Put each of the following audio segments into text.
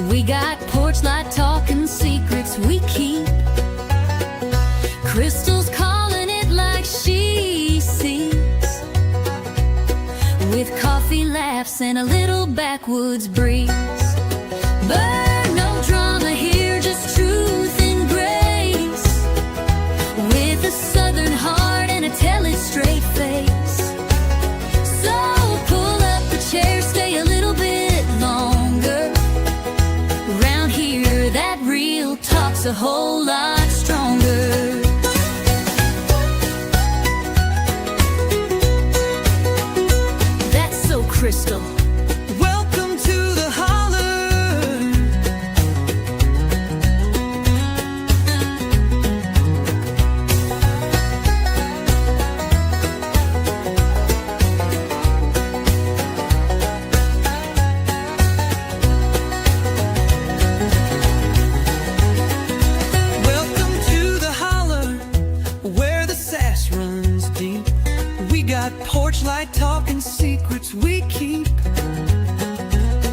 We got porch light talking secrets we keep. Crystal's calling it like she sees. With coffee laughs and a little backwoods breeze. Burn, no drama here, just truth and grace. With a southern heart and a tell it straight face. So pull up the chair, stay a little bit longer. Round here that real talk's a whole lot stronger. That's so crystal. Welcome to the holler. Welcome to the holler, where the sass runs deep. We got porch light talking secrets we keep.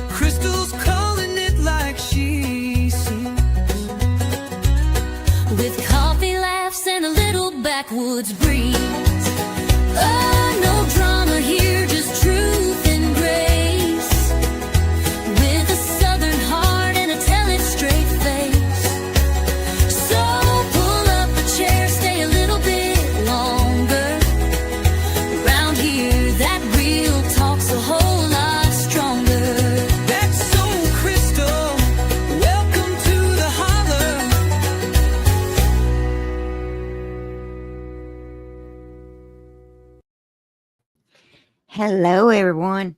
Crystal's calling it like she sees. With coffee laughs and a little backwoods breeze. No drama here, just truth and grace. With a southern heart and a tell it straight face. So pull up a chair, stay a little bit longer. Around here that real talk's a whole lot stronger. That's so crystal. Welcome to the holler. Hello, everyone.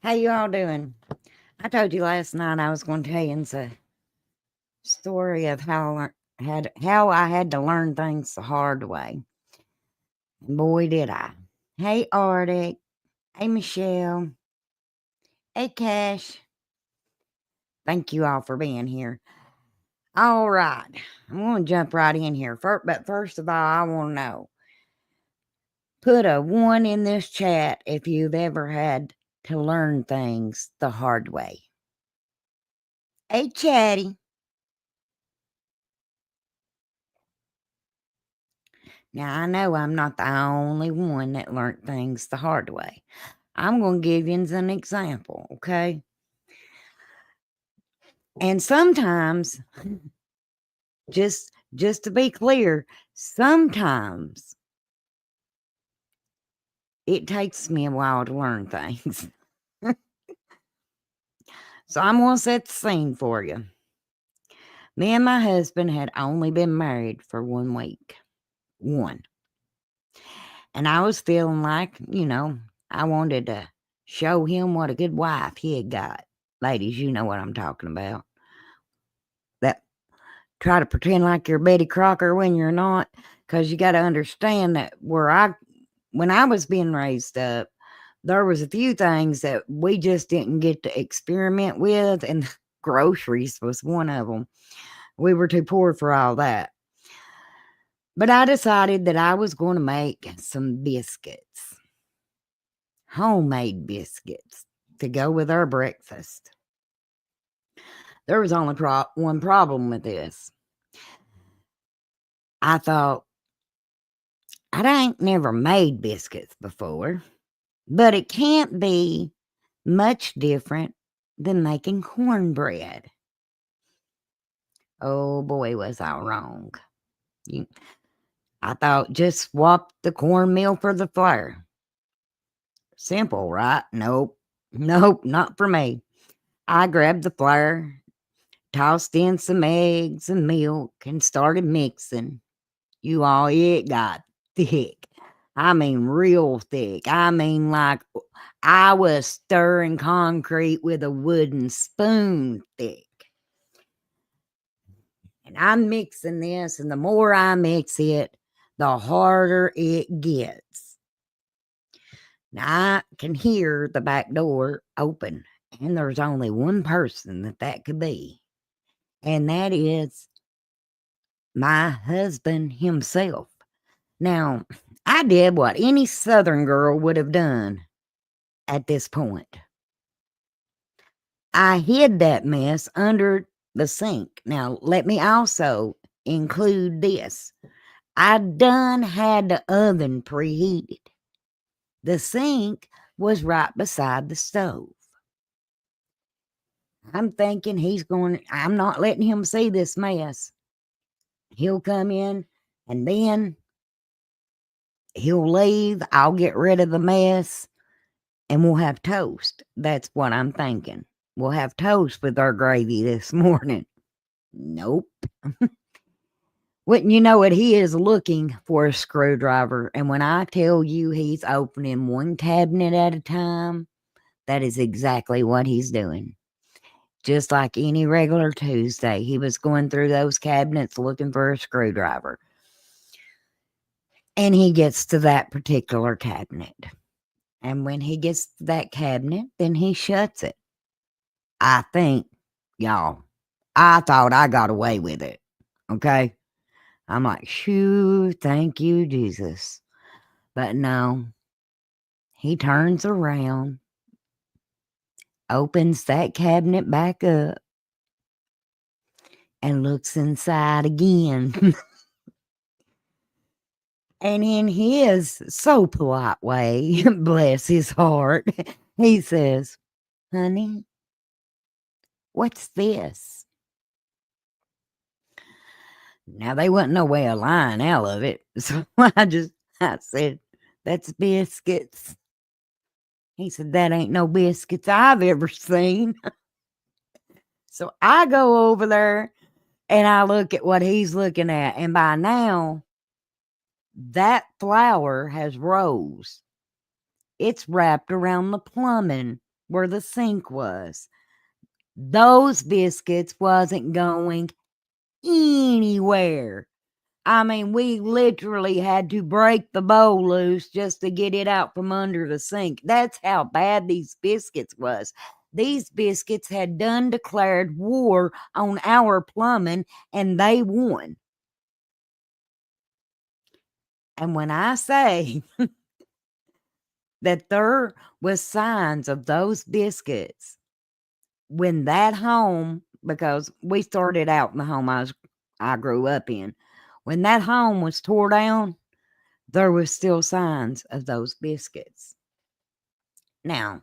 How you all doing? I told you last night I was going to tell you a story of how I had to learn things the hard way. And boy, did I. Hey, Arctic. Hey, Michelle. Hey, Cash. Thank you all for being here. All right. I'm going to jump right in here. But first of all, I want to know. Put a 1 in this chat if you've ever had to learn things the hard way. Hey, Chatty. Now, I know I'm not the only one that learned things the hard way. I'm going to give you an example, okay? And sometimes, just to be clear, sometimes it takes me a while to learn things. So I'm going to set the scene for you. Me and my husband had only been married for 1 week. 1. And I was feeling like, I wanted to show him what a good wife he had got. Ladies, you know what I'm talking about. That try to pretend like you're Betty Crocker when you're not, because you got to understand that when I was being raised up, there was a few things that we just didn't get to experiment with, and groceries was one of them. We were too poor for all that. But I decided that I was going to make some biscuits, homemade biscuits, to go with our breakfast. There was only one problem with this. I thought, I ain't never made biscuits before, but it can't be much different than making cornbread. Oh boy, was I wrong. I thought, just swap the cornmeal for the flour. Simple, right? Nope, not for me. I grabbed the flour, tossed in some eggs and milk, and started mixing. You all, it got thick. I mean, real thick. I mean, like I was stirring concrete with a wooden spoon thick. And I'm mixing this, and the more I mix it, the harder it gets. Now, I can hear the back door open, and there's only one person that could be, and that is my husband himself. Now, I did what any Southern girl would have done at this point. I hid that mess under the sink. Now, let me also include this. I done had the oven preheated. The sink was right beside the stove. I'm thinking I'm not letting him see this mess. He'll come in and then he'll leave. I'll get rid of the mess and we'll have toast. That's what I'm thinking. We'll have toast with our gravy this morning. Nope. Wouldn't you know it, he is looking for a screwdriver. And when I tell you he's opening one cabinet at a time, that is exactly what he's doing. Just like any regular Tuesday, he was going through those cabinets looking for a screwdriver. And he gets to that particular cabinet. And when he gets to that cabinet, then he shuts it. I think, y'all, I thought I got away with it. Okay. I'm like, shoo, thank you, Jesus. But no, he turns around, opens that cabinet back up, and looks inside again. And in his so polite way, bless his heart, he says, honey, what's this? Now, they wasn't no way of lying out of it. So I said, that's biscuits. He said, that ain't no biscuits I've ever seen. So I go over there and I look at what he's looking at. And by now, that flour has rose. It's wrapped around the plumbing where the sink was. Those biscuits wasn't going anywhere. I mean, we literally had to break the bowl loose just to get it out from under the sink. That's how bad these biscuits was. These biscuits had done declared war on our plumbing, and they won. And when I say that there was signs of those biscuits when that home, because we started out in the home I grew up in, when that home was tore down, there was still signs of those biscuits. Now,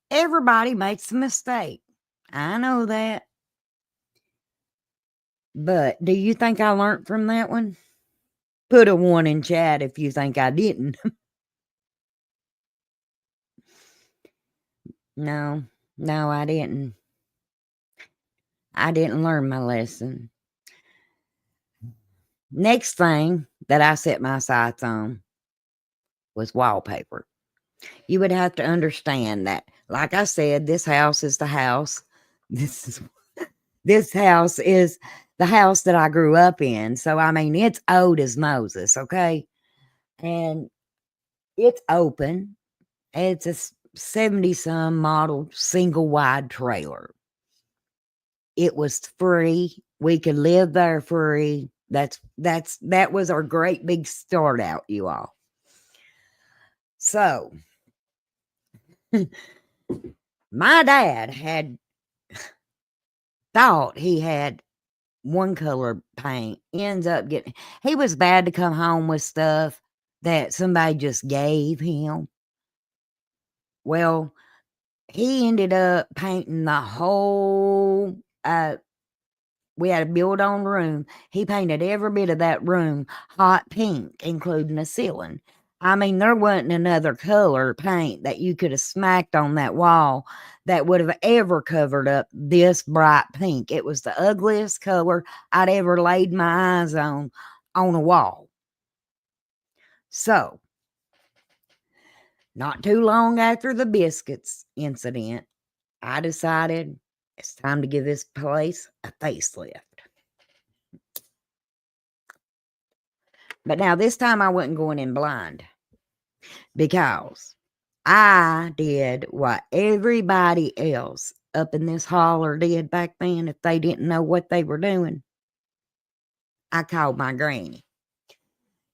everybody makes a mistake. I know that. But do you think I learned from that one? Put a 1 in chat if you think I didn't. No, I didn't. I didn't learn my lesson. Next thing that I set my sights on was wallpaper. You would have to understand that, like I said, this house is the house. This house is the house that I grew up in. So, I mean, it's old as Moses, okay? And it's open. It's a 70-some model single wide trailer. It was free. We could live there free. That was our great big start out, you all. So, my dad had thought he had one color paint, ends up getting, he was bad to come home with stuff that somebody just gave him. Well, he ended up painting the whole, we had a build on room. He painted every bit of that room hot pink, including the ceiling. I mean, there wasn't another color paint that you could have smacked on that wall that would have ever covered up this bright pink. It was the ugliest color I'd ever laid my eyes on a wall. So, not too long after the biscuits incident, I decided it's time to give this place a facelift. But now this time I wasn't going in blind, because I did what everybody else up in this holler did back then if they didn't know what they were doing. I called my granny.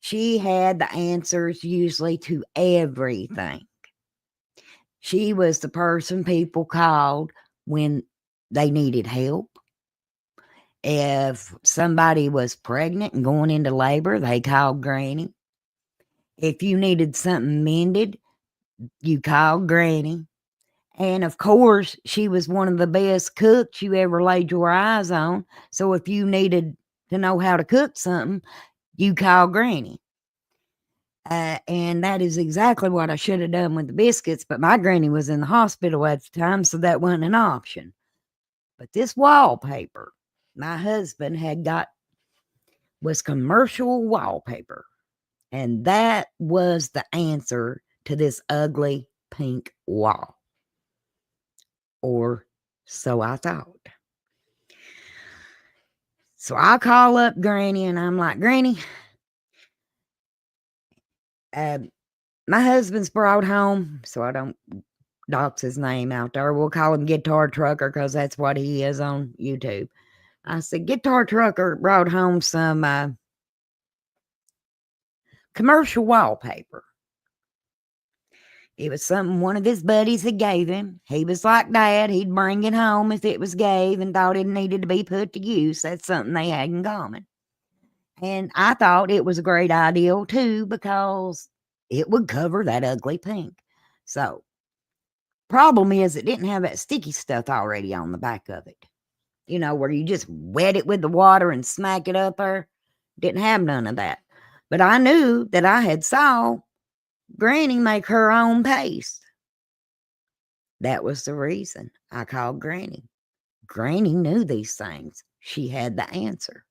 She had the answers usually to everything. She was the person people called when they needed help. If somebody was pregnant and going into labor, they called Granny. If you needed something mended, you called Granny. And of course, she was one of the best cooks you ever laid your eyes on. So if you needed to know how to cook something, you called Granny. And that is exactly what I should have done with the biscuits. But my granny was in the hospital at the time, so that wasn't an option. But this wallpaper my husband had got was commercial wallpaper. And that was the answer to this ugly pink wall. Or so I thought. So I call up Granny and I'm like, Granny, my husband's brought home, so I don't dox his name out there. We'll call him Guitar Trucker because that's what he is on YouTube. I said, Guitar Trucker brought home some commercial wallpaper. It was something one of his buddies had gave him. He was like Dad. He'd bring it home if it was gave and thought it needed to be put to use. That's something they had in common. And I thought it was a great idea too because it would cover that ugly pink. So, problem is it didn't have that sticky stuff already on the back of it. You know, where you just wet it with the water and smack it up there. Didn't have none of that. But I knew that I had saw Granny make her own paste. That was the reason I called Granny. Granny knew these things. She had the answer.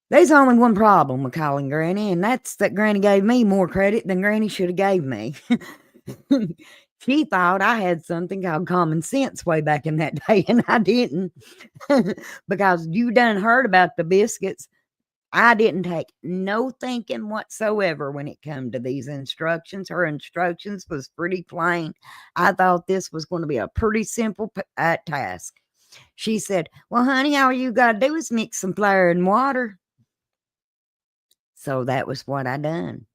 There's only one problem with calling Granny, and that's that Granny gave me more credit than Granny should have gave me. She thought I had something called common sense way back in that day, and I didn't. Because you done heard about the biscuits. I didn't take no thinking whatsoever when it come to these instructions. Her instructions was pretty plain. I thought this was going to be a pretty simple task. She said, well, honey, all you got to do is mix some flour and water. So that was what I done.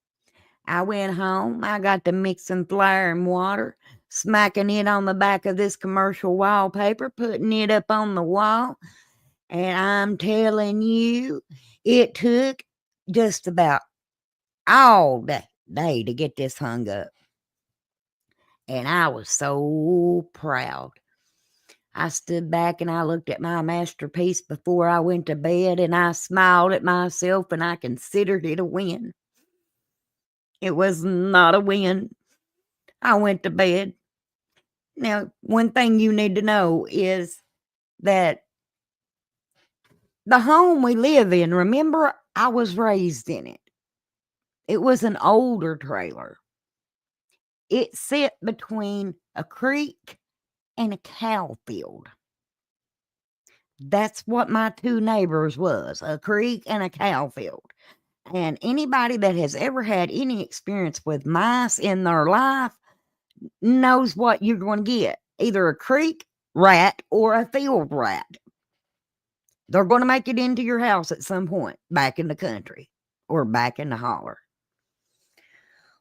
I went home. I got to mix some flour and water, smacking it on the back of this commercial wallpaper, putting it up on the wall. And I'm telling you, it took just about all day to get this hung up. And I was so proud. I stood back and I looked at my masterpiece before I went to bed, and I smiled at myself and I considered it a win. It was not a win. I went to bed. Now, one thing you need to know is that the home we live in, remember, I was raised in it. It was an older trailer. It sit between a creek and a cow field. That's what my two neighbors was, a creek and a cow field. And anybody that has ever had any experience with mice in their life knows what you're going to get. Either a creek rat or a field rat. They're going to make it into your house at some point back in the country or back in the holler.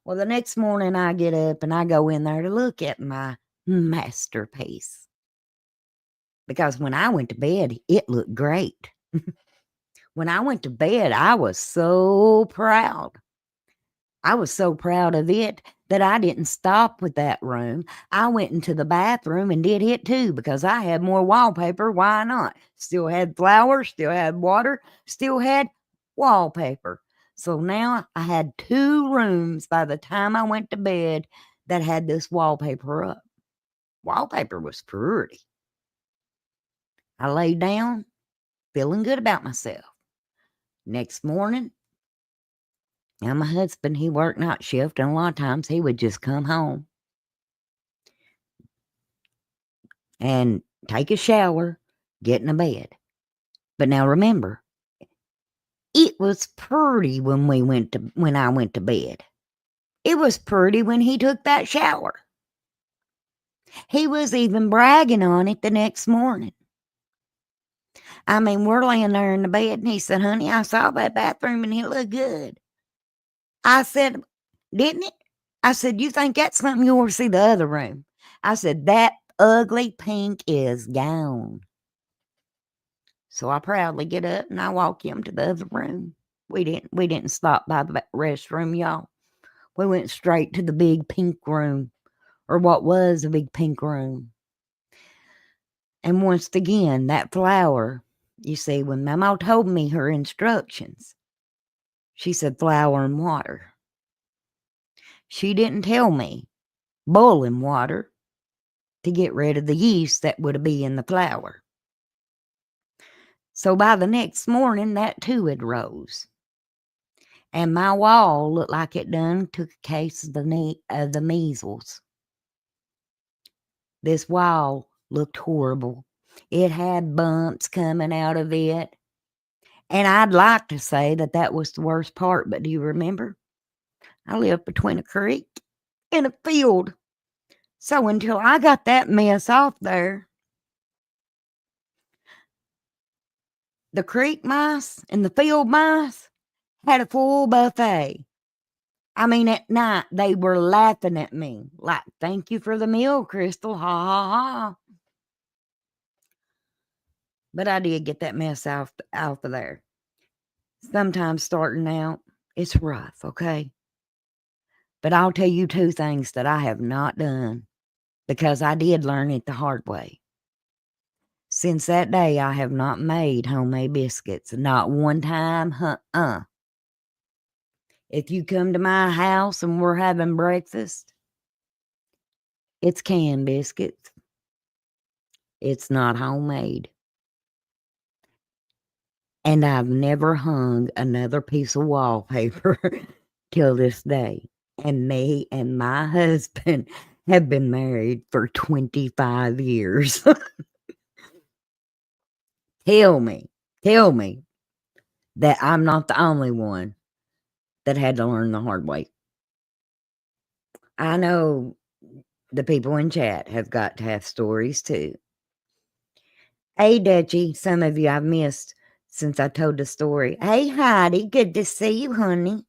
Well, the next morning I get up and I go in there to look at my masterpiece. Because when I went to bed, it looked great. When I went to bed, I was so proud. I was so proud of it that I didn't stop with that room. I went into the bathroom and did it too because I had more wallpaper. Why not? Still had flowers, still had water, still had wallpaper. So now I had 2 rooms by the time I went to bed that had this wallpaper up. Wallpaper was pretty. I laid down feeling good about myself. Next morning, now my husband, he worked night shift, and a lot of times he would just come home and take a shower, get in a bed. But now remember, it was pretty when I went to bed. It was pretty when he took that shower. He was even bragging on it the next morning. I mean, we're laying there in the bed, and he said, honey, I saw that bathroom and it looked good. I said, didn't it? I said, you think that's something you want to see the other room? I said, that ugly pink is gone. So I proudly get up and I walk him to the other room. We didn't stop by the restroom, y'all. We went straight to the big pink room, or what was a big pink room. And once again, that flower, you see, when Mama told me her instructions, she said flour and water. She didn't tell me boiling water to get rid of the yeast that would be in the flour. So by the next morning, that too had rose. And my wall looked like it done took a case of the measles. This wall looked horrible. It had bumps coming out of it. And I'd like to say that that was the worst part, but do you remember? I lived between a creek and a field. So until I got that mess off there, the creek mice and the field mice had a full buffet. I mean, at night, they were laughing at me like, thank you for the meal, Crystal. Ha ha ha. But I did get that mess out of there. Sometimes starting out, it's rough, okay? But I'll tell you two things that I have not done because I did learn it the hard way. Since that day, I have not made homemade biscuits. Not one time, If you come to my house and we're having breakfast, it's canned biscuits. It's not homemade. And I've never hung another piece of wallpaper till this day. And me and my husband have been married for 25 years. Tell me that I'm not the only one that had to learn the hard way. I know the people in chat have got to have stories too. Hey, Dutchie, some of you I've missed since I told the story. Hey, Heidi, good to see you, honey.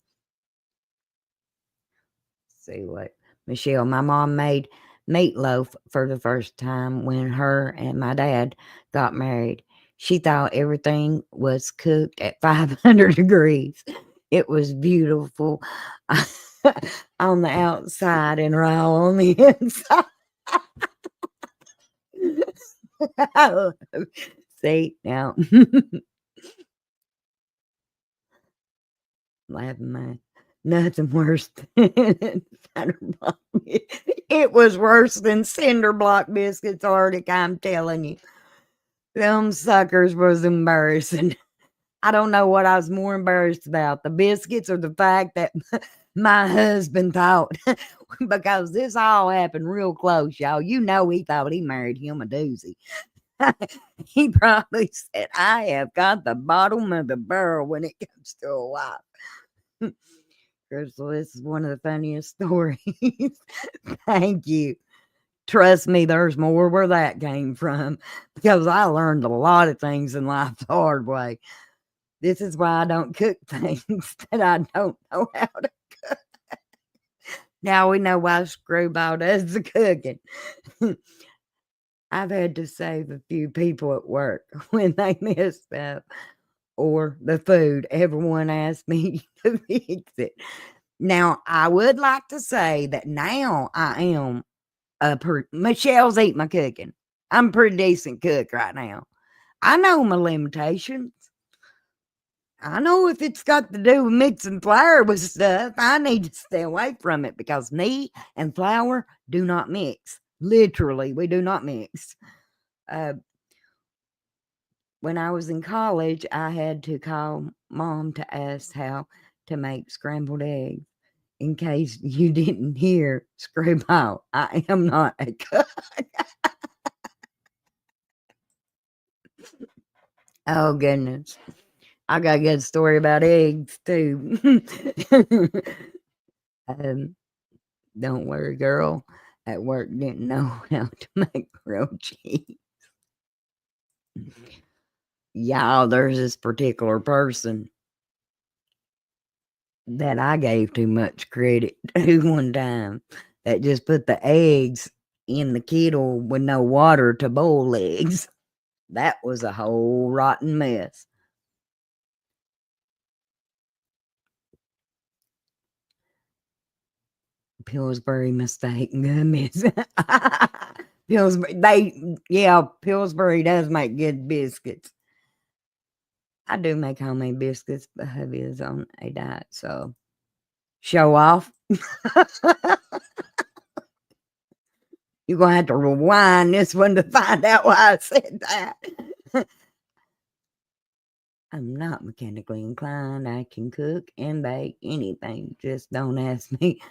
See what? Michelle, my mom made meatloaf for the first time when her and my dad got married. She thought everything was cooked at 500 degrees. It was beautiful on the outside and raw on the inside. See, now, laughing my nothing worse than cinder block. It was worse than cinder block biscuits, Arctic, I'm telling you. Them suckers was embarrassing. I don't know what I was more embarrassed about, the biscuits or the fact that my husband thought, because this all happened real close, y'all. You know, he thought he married him a doozy. He probably said, I have got the bottom of the barrel when it comes to a wife. Crystal, this is one of the funniest stories. Thank you. Trust me, there's more where that came from because I learned a lot of things in life the hard way. This is why I don't cook things that I don't know how to cook. Now we know why Screwball does the cooking. I've had to save a few people at work when they messed up or the food. Everyone asked me to fix it. Now, I would like to say that now I am Michelle's eating my cooking. I'm a pretty decent cook right now. I know my limitations. I know if it's got to do with mixing flour with stuff, I need to stay away from it because meat and flour do not mix. Literally, we do not mix. When I was in college, I had to call Mom to ask how to make scrambled eggs. In case you didn't hear, Screwball, I am not a cook. Oh, goodness. I got a good story about eggs, too. Don't worry, girl. At work didn't know how to make grilled cheese. Y'all, there's this particular person that I gave too much credit to one time that just put the eggs in the kettle with no water to boil eggs. That was a whole rotten mess. Pillsbury mistake gummies. Pillsbury does make good biscuits. I do make homemade biscuits, but hubby is on a diet, so show off. You're gonna have to rewind this one to find out why I said that. I'm not mechanically inclined. I can cook and bake anything. Just don't ask me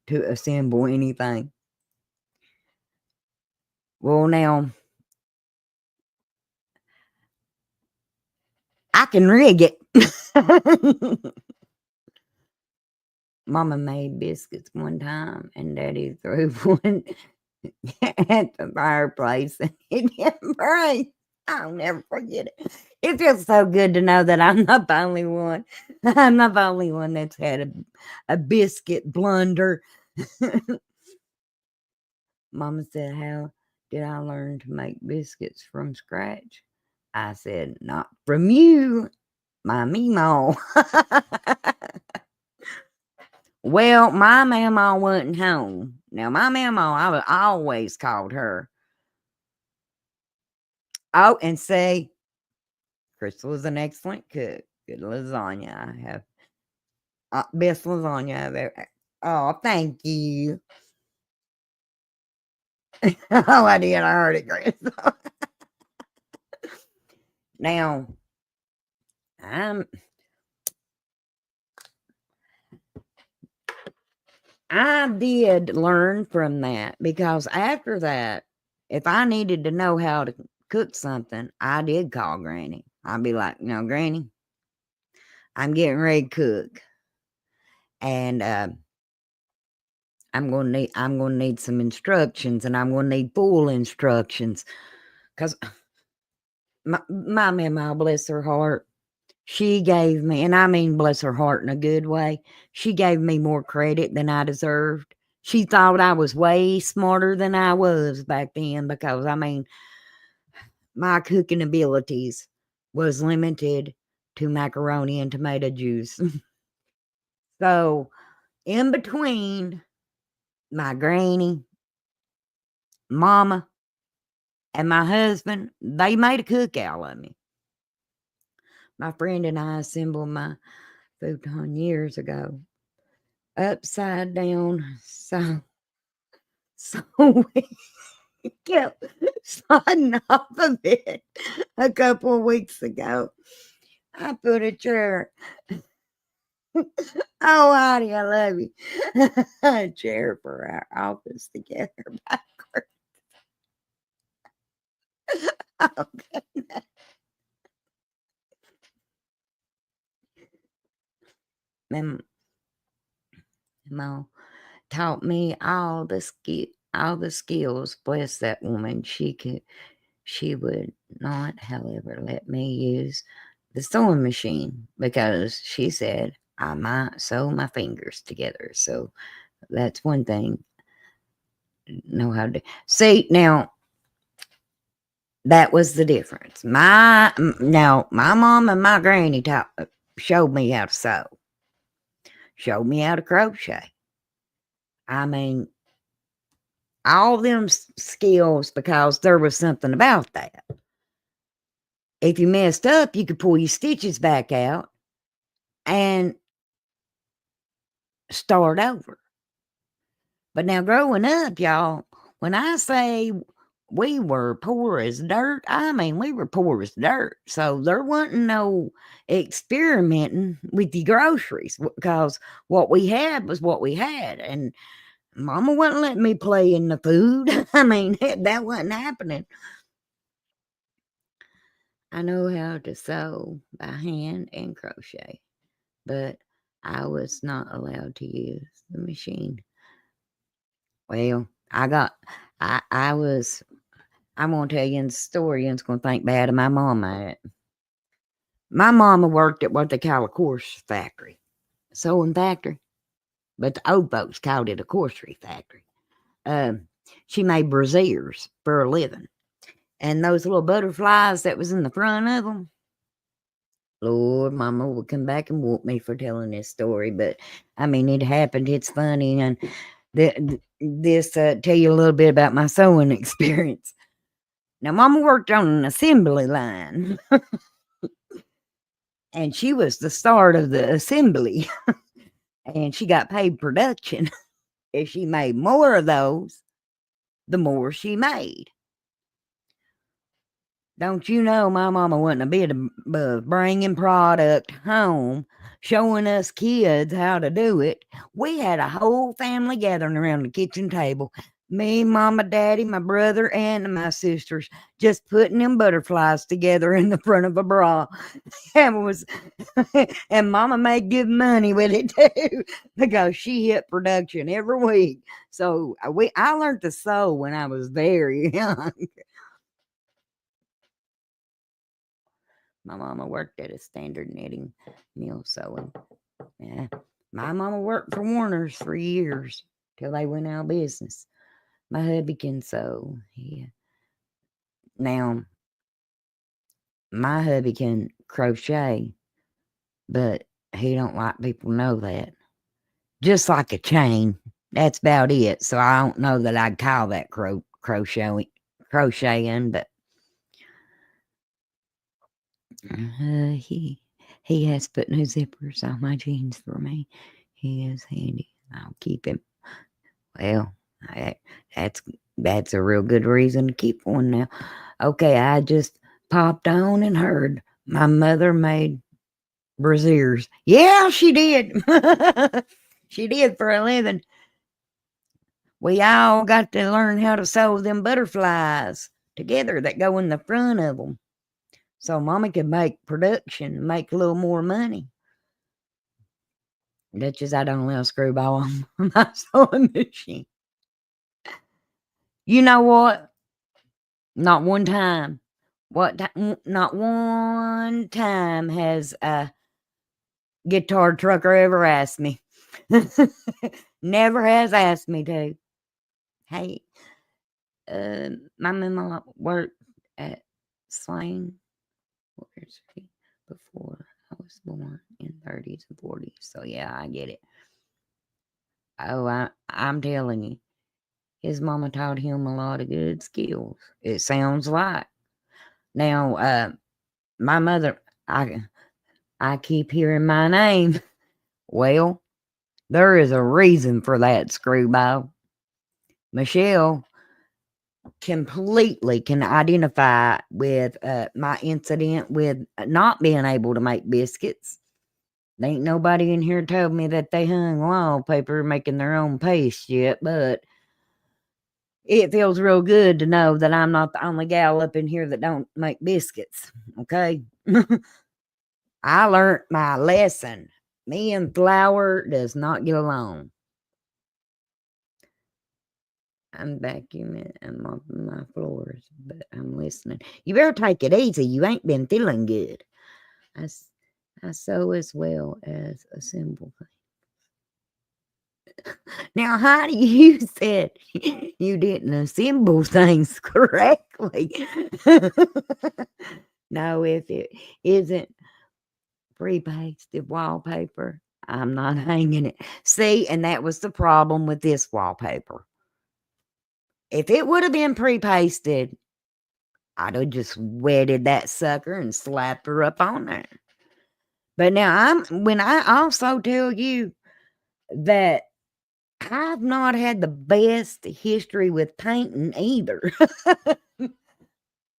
to assemble anything. Well, now I can rig it. Mama made biscuits one time, and Daddy threw one at the fireplace, and it didn't burn. I'll never forget it. It feels so good to know that I'm not the only one. I'm not the only one that's had a biscuit blunder. Mama said, "How did I learn to make biscuits from scratch?" I said, "Not from you, my Meemaw." Well, my mama wasn't home. Now, my mama, I always called her. Oh, and say, Crystal is an excellent cook. Good lasagna. I have best lasagna I've ever. Oh, thank you. Oh, I did. I heard it, Crystal. Now, I did learn from that, because after that, if I needed to know how to cook something, I did call Granny. I'd be like, Granny, I'm getting ready to cook, and I'm gonna need some instructions, and I'm gonna need full instructions, because my mama, bless her heart, she gave me, and I mean bless her heart in a good way, she gave me more credit than I deserved. She thought I was way smarter than I was back then, because I mean, my cooking abilities was limited to macaroni and tomato juice. So in between my granny, mama, and my husband, they made a cookout of me. My friend and I assembled my futon years ago, upside down. So we kept sliding off of it a couple of weeks ago. I put a chair. Oh, Heidi, I love you. A chair for our office together backwards. Oh, goodness. And Mom taught me all the skills. Bless that woman. She would not, however, let me use the sewing machine, because she said I might sew my fingers together. So that's one thing. Know how to see now. That was the difference. My mom and my granny showed me how to sew, showed me how to crochet. I mean, all them skills, because there was something about that. If you messed up, you could pull your stitches back out and start over. But now, growing up, y'all, when I say we were poor as dirt, I mean we were poor as dirt. So there wasn't no experimenting with the groceries, because what we had was what we had, and Mama wouldn't let me play in the food. I mean, that wasn't happening. I know how to sew by hand and crochet, but I was not allowed to use the machine. Well, I'm gonna tell you the story, and it's gonna think bad of my mama. My mama worked at what they call a course factory, sewing factory, but the old folks called it a coursery factory. She made braziers for a living. And those little butterflies that was in the front of them, Lord, Mama would come back and whoop me for telling this story. But, I mean, it happened. It's funny. And this tell you a little bit about my sewing experience. Now, Mama worked on an assembly line. And she was the start of the assembly. And she got paid production. If she made more of those, the more she made. Don't you know my mama wasn't a bit above bringing product home, showing us kids how to do it. We had a whole family gathering around the kitchen table. Me, Mama, Daddy, my brother, and my sisters, just putting them butterflies together in the front of a bra. And was and Mama made good money with it too, because she hit production every week. So I learned to sew when I was very young. My mama worked at a standard knitting mill sewing. Yeah. My mama worked for Warner's for years till they went out of business. My hubby can sew. Yeah. Now, my hubby can crochet, but he don't like people know that. Just like a chain. That's about it. So I don't know that I'd call that crocheting, but he has put new zippers on my jeans for me. He is handy. I'll keep him. Well, that's a real good reason to keep one now. Okay, I just popped on and heard my mother made braziers. Yeah, she did. She did for a living. We all got to learn how to sew them butterflies together that go in the front of them. So Mama could make production, make a little more money. That's just I don't allow screwball on my sewing machine. You know what? Not one time. Not one time has a guitar trucker ever asked me. Never has asked me to. Hey, my mama worked at Slane before I was born in 30s and 40s. So yeah, I get it. Oh, I'm telling you, his mama taught him a lot of good skills. It sounds like. Now, my mother, I keep hearing my name. Well, there is a reason for that, screwball. Michelle completely can identify with my incident with not being able to make biscuits. There ain't nobody in here told me that they hung wallpaper making their own paste yet, but it feels real good to know that I'm not the only gal up in here that don't make biscuits. Okay. I learned my lesson. Me and flour does not get along. I'm vacuuming and mopping my floors, but I'm listening. You better take it easy. You ain't been feeling good. I sew as well as assemble things. Now, Heidi, you said you didn't assemble things correctly. No, if it isn't pre-pasted wallpaper, I'm not hanging it. See, and that was the problem with this wallpaper. If it would have been pre-pasted, I'd have just wetted that sucker and slapped her up on there. But now when I also tell you that I've not had the best history with painting either.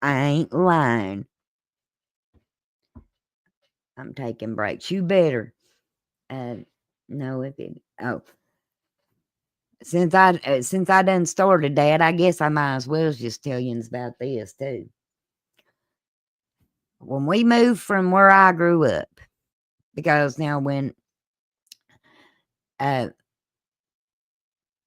I ain't lying. I'm taking breaks. You better know if it. Oh, since I done started that, I guess I might as well just tell you about this too. When we moved from where I grew up, because now when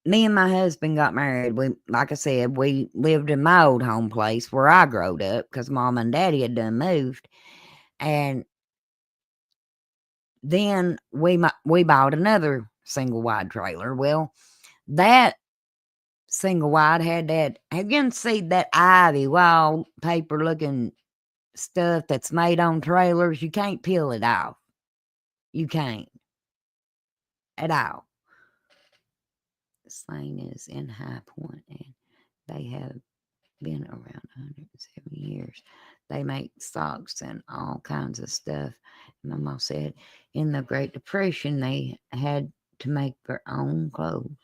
me and my husband got married, like I said, we lived in my old home place where I growed up because Mom and Daddy had done moved, and then we bought another single wide trailer. Well, that single wide had that. Have you ever seen that ivy wallpaper looking stuff that's made on trailers? You can't peel it off. You can't at all. This thing is in High Point, and they have been around 170 years. They make socks and all kinds of stuff. My mom said in the Great Depression they had to make their own clothes.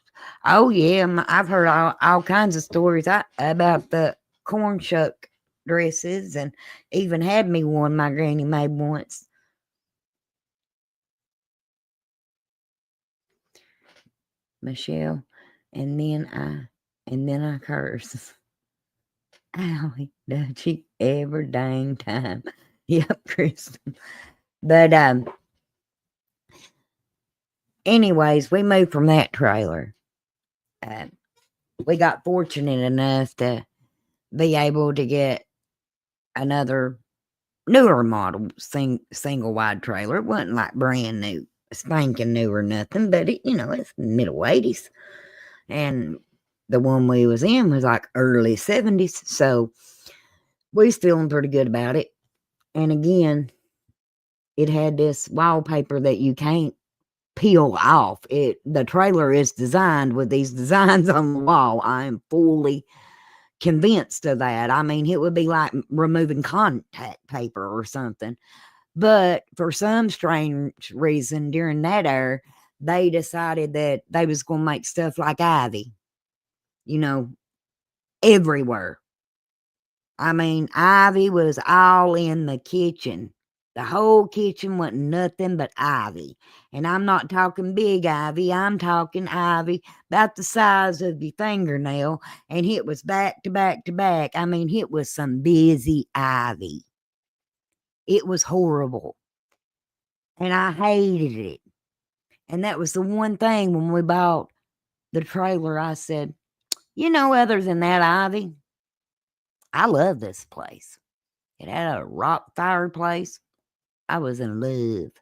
Oh yeah, I've heard all kinds of stories about the corn shuck dresses, and even had me one my granny made once. Michelle, and then I curse. Owie, does she every dang time? Yep, Kristen. But anyways, we moved from that trailer. We got fortunate enough to be able to get another newer model single wide trailer. It wasn't like brand new, spanking new or nothing, but it's middle 80s. And the one we was in was like early 70s. So we was feeling pretty good about it. And again, it had this wallpaper that you can't peel off. The trailer is designed with these designs on the wall. I am fully convinced of that. I mean, it would be like removing contact paper or something. But for some strange reason during that era, they decided that they was going to make stuff like ivy, everywhere. I mean, ivy was all in the kitchen. The whole kitchen wasn't nothing but ivy. And I'm not talking big ivy. I'm talking ivy about the size of your fingernail. And it was back to back to back. I mean, it was some busy ivy. It was horrible. And I hated it. And that was the one thing when we bought the trailer, I said, other than that ivy, I love this place. It had a rock fireplace. I was in love.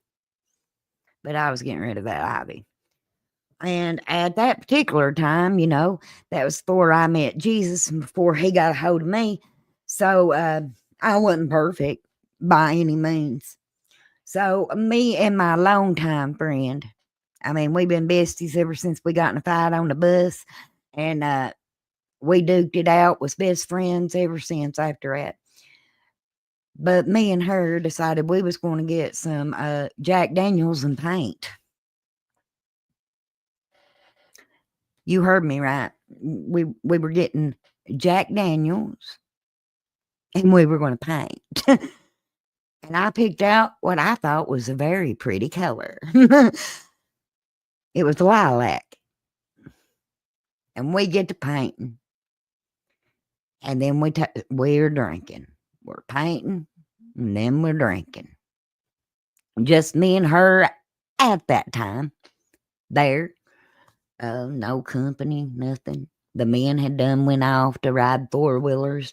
But I was getting rid of that ivy. And at that particular time, that was before I met Jesus and before he got a hold of me. So I wasn't perfect by any means. So me and my longtime friend, I mean, we've been besties ever since we got in a fight on the bus. And we duked it out, was best friends ever since after that. But me and her decided we was going to get some Jack Daniels and paint. You heard me right. We were getting Jack Daniels and we were going to paint. And I picked out what I thought was a very pretty color. It was lilac. And we get to painting. And then we're drinking. We're painting and then we're drinking. Just me and her at that time there. No company, nothing. The men had went off to ride 4-wheelers.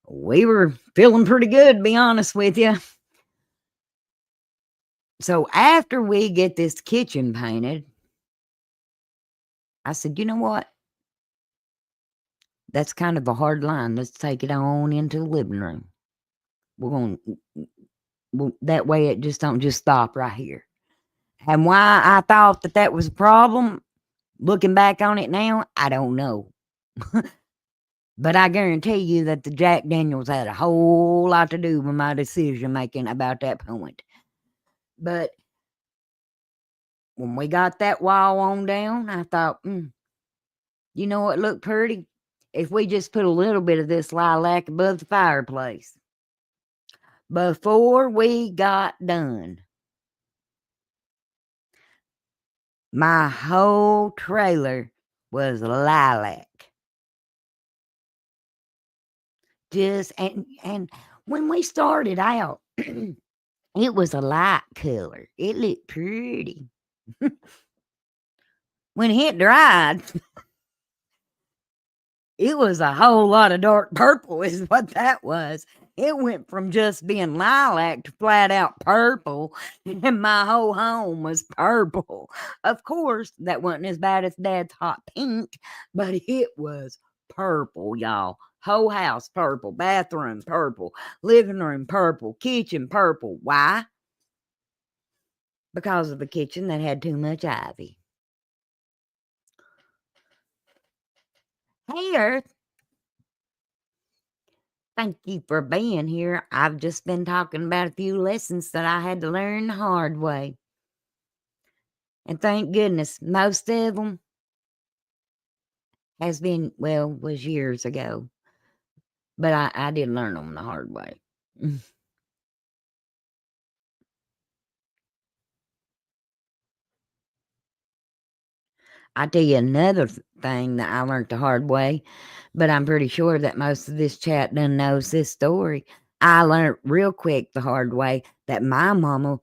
We were feeling pretty good, to be honest with you. So after we get this kitchen painted, I said, you know what? That's kind of a hard line. Let's take it on into the living room. That way it just don't just stop right here. And why I thought that was a problem, looking back on it now, I don't know. But I guarantee you that the Jack Daniels had a whole lot to do with my decision making about that point. But when we got that wall on down, I thought, you know what looked pretty? If we just put a little bit of this lilac above the fireplace. Before we got done, my whole trailer was lilac. And when we started out, it was a light color. It looked pretty. When it dried, it was a whole lot of dark purple is what that was. It went from just being lilac to flat out purple, and my whole home was purple. Of course, that wasn't as bad as Dad's hot pink, but it was purple, y'all. Whole house purple, bathroom purple, living room purple, kitchen purple. Why? Because of the kitchen that had too much ivy. Hey, Earth. Thank you for being here. I've just been talking about a few lessons that I had to learn the hard way. And thank goodness, most of them was years ago. But I did learn them the hard way. I tell you another thing that I learned the hard way, but I'm pretty sure that most of this chat done knows this story. I learned real quick the hard way that my mama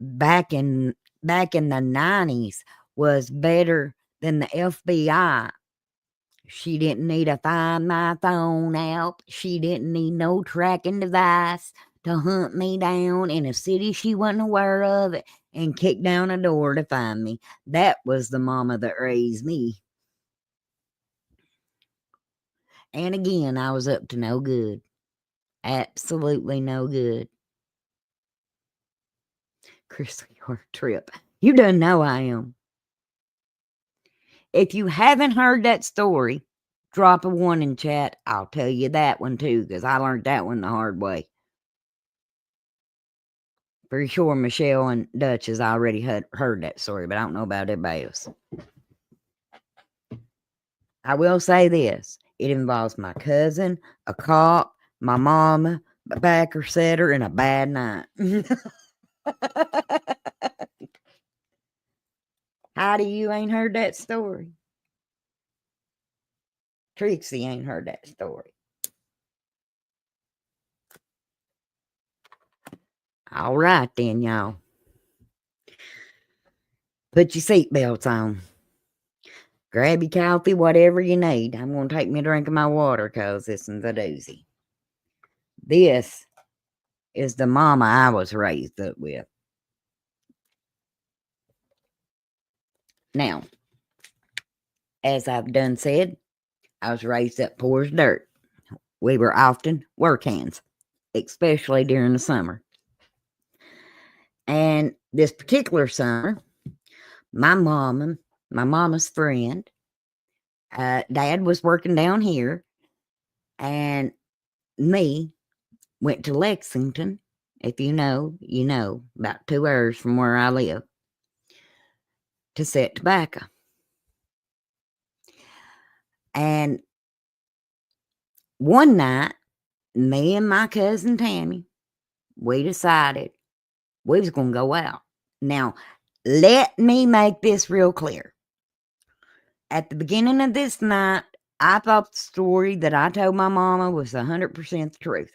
back in the 90s was better than the FBI. She didn't need to find my phone out. She didn't need no tracking device to hunt me down in a city she wasn't aware of and kick down a door to find me. That was the mama that raised me. And again, I was up to no good. Absolutely no good. Chris, your trip. You done know I am. If you haven't heard that story, drop a 1 in chat. I'll tell you that one too, because I learned that one the hard way. Pretty sure Michelle and Dutch has already heard that story, but I don't know about everybody else. I will say this. It involves my cousin, a cop, my mama, a backer setter, and a bad night. Heidi, you ain't heard that story. Trixie ain't heard that story. All right then, y'all. Put your seatbelts on. Grab your coffee, whatever you need. I'm going to take me a drink of my water because this is a doozy. This is the mama I was raised up with. Now, as I've done said, I was raised up poor as dirt. We were often work hands, especially during the summer. And this particular summer, my mama's friend, Dad was working down here, and me went to Lexington. If you know, you know, about 2 hours from where I live, to set tobacco. And one night, me and my cousin Tammy, we decided we was going to go out. Now, let me make this real clear. At the beginning of this night, I thought the story that I told my mama was 100% the truth.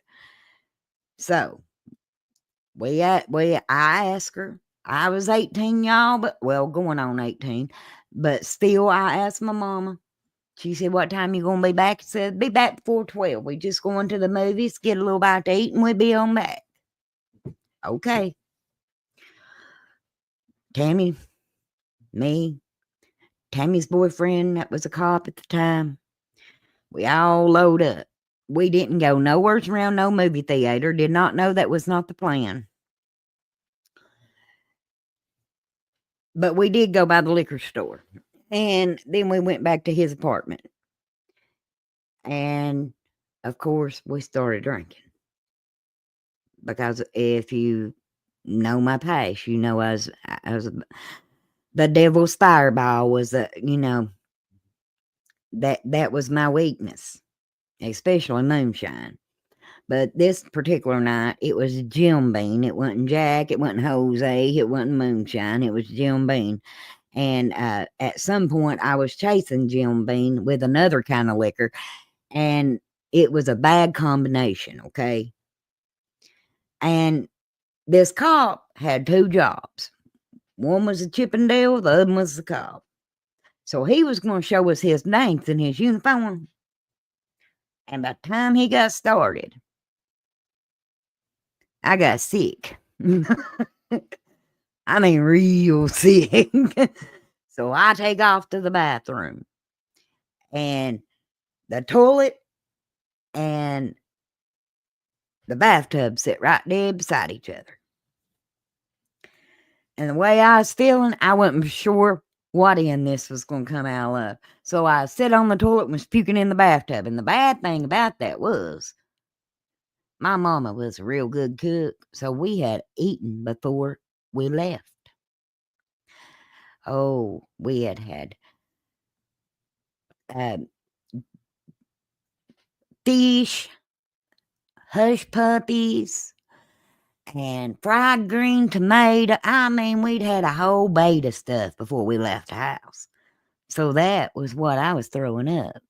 So, I asked her. I was 18, y'all, but going on 18. But still, I asked my mama. She said, "What time you gonna be back?" I said, "Be back before 12. We just going to the movies, get a little bite to eat, and we'll be on back." Okay. Tammy, me, Tammy's boyfriend that was a cop at the time, we all load up. We didn't go nowhere around no movie theater. Did not know that was not the plan. But we did go by the liquor store. And then we went back to his apartment. And, of course, we started drinking. Because if you know my past, you know I was the devil's fireball was that was my weakness, especially moonshine. But this particular night, it was Jim Beam. It wasn't Jack. It wasn't Jose. It wasn't moonshine. It was Jim Beam. And at some point, I was chasing Jim Beam with another kind of liquor, and it was a bad combination, okay? And this cop had 2 jobs. One was a Chippendale, the other was the cop. So he was going to show us his danks in his uniform. And by the time he got started, I got sick. I mean, real sick. So I take off to the bathroom, and the toilet and the bathtub sit right there beside each other. And the way I was feeling, I wasn't sure what end this was going to come out of. So I sat on the toilet and was puking in the bathtub. And the bad thing about that was my mama was a real good cook, so we had eaten before we left. Oh, we had uh, fish, hush puppies, and fried green tomato. I mean, we'd had a whole bait of stuff before we left the house. So that was what I was throwing up.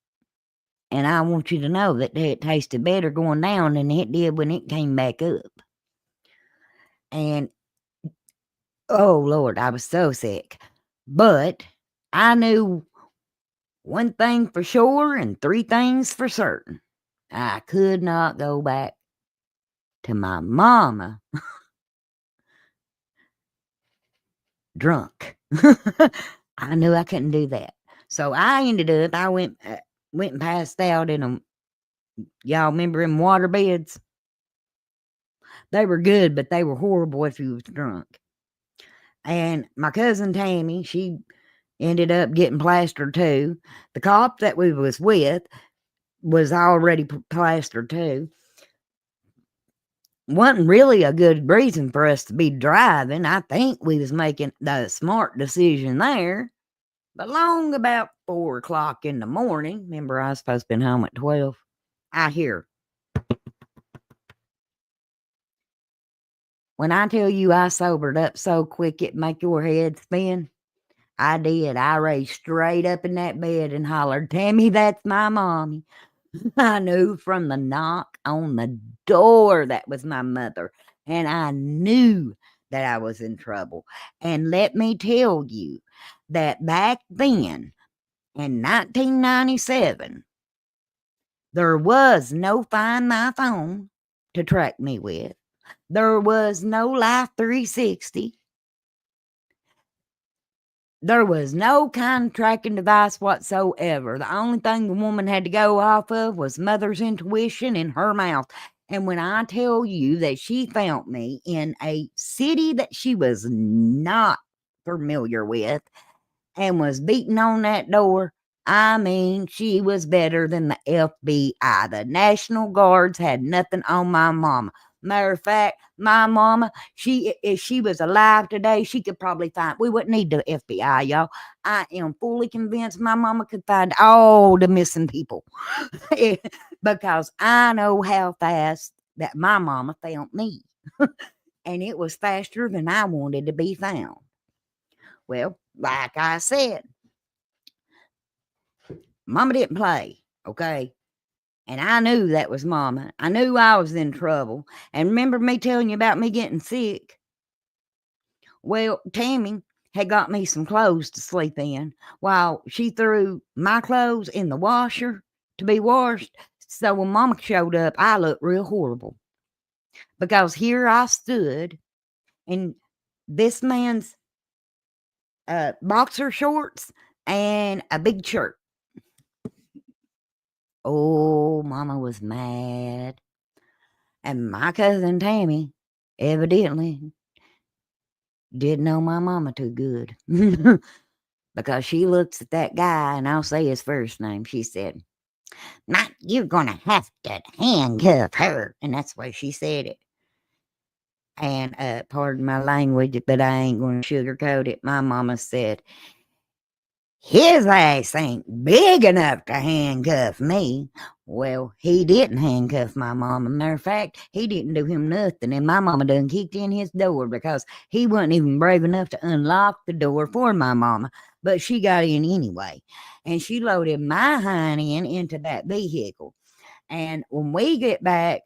And I want you to know that it tasted better going down than it did when it came back up. And oh Lord, I was so sick. But I knew one thing for sure and three things for certain. I could not go back to my mama drunk. I knew I couldn't do that. So I ended up, I went and passed out in them. Y'all remember them water beds? They were good, but they were horrible if you was drunk. And my cousin Tammy, she ended up getting plastered too. The cop that we was with was already plastered too. Wasn't really a good reason for us to be driving. I think we was making the smart decision there. But long about 4 o'clock in the morning, remember I was supposed to be home at 12, I hear, when I tell you I sobered up so quick it make your head spin, I did. I raised straight up in that bed and hollered, Tammy, that's my mommy. I knew from the knock on the door that was my mother, and I knew that I was in trouble. And let me tell you that back then, in 1997, there was no Find My Phone to track me with. There was no Life 360. There was no kind of tracking device whatsoever. The only thing the woman had to go off of was mother's intuition in her mouth. And when I tell you that she found me in a city that she was not familiar with and was beating on that door, I mean, she was better than the FBI. The National Guards had nothing on my mama. Matter of fact, my mama, if she was alive today, she could probably find, we wouldn't need the FBI, y'all. I am fully convinced my mama could find all the missing people because I know how fast that my mama found me. And it was faster than I wanted to be found. Well, like I said, mama didn't play, okay? And I knew that was mama. I knew I was in trouble. And remember me telling you about me getting sick? Well, Tammy had got me some clothes to sleep in while she threw my clothes in the washer to be washed. So when mama showed up, I looked real horrible because here I stood in this man's boxer shorts and a big shirt. Oh, mama was mad. And my cousin Tammy evidently didn't know my mama too good because she looks at that guy, and I'll say his first name. She said, "Not you're gonna have to handcuff her," and that's why she said it. And pardon my language, but I ain't gonna sugarcoat it. My mama said, his ass ain't big enough to handcuff me. Well, he didn't handcuff my mama. Matter of fact, he didn't do him nothing. And my mama done kicked in his door because he wasn't even brave enough to unlock the door for my mama. But she got in anyway. And she loaded my hind end into that vehicle. And when we get back,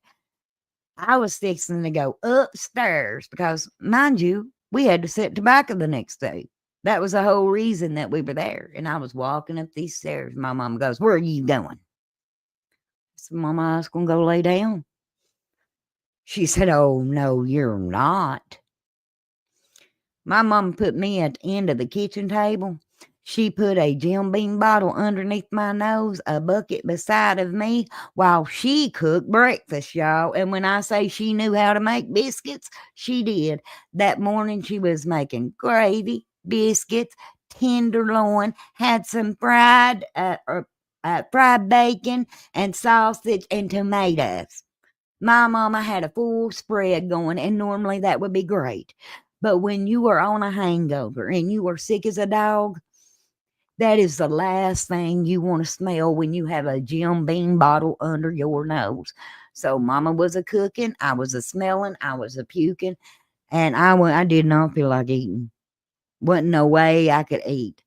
I was fixing to go upstairs because, mind you, we had to sit tobacco the next day. That was the whole reason that we were there. And I was walking up these stairs. My mom goes, "Where are you going?" I said, "Mama, I was going to go lay down." She said, "Oh, no, you're not." My mom put me at the end of the kitchen table. She put a Jim Beam bottle underneath my nose, a bucket beside of me, while she cooked breakfast, y'all. And when I say she knew how to make biscuits, she did. That morning she was making gravy, biscuits, tenderloin, had some fried bacon and sausage and tomatoes. My mama had a full spread going, and normally that would be great. But when you are on a hangover and you are sick as a dog, that is the last thing you want to smell when you have a Jim Beam bottle under your nose. So mama was a cooking, I was a smelling, I was a puking, and I did not feel like eating. Wasn't no way I could eat.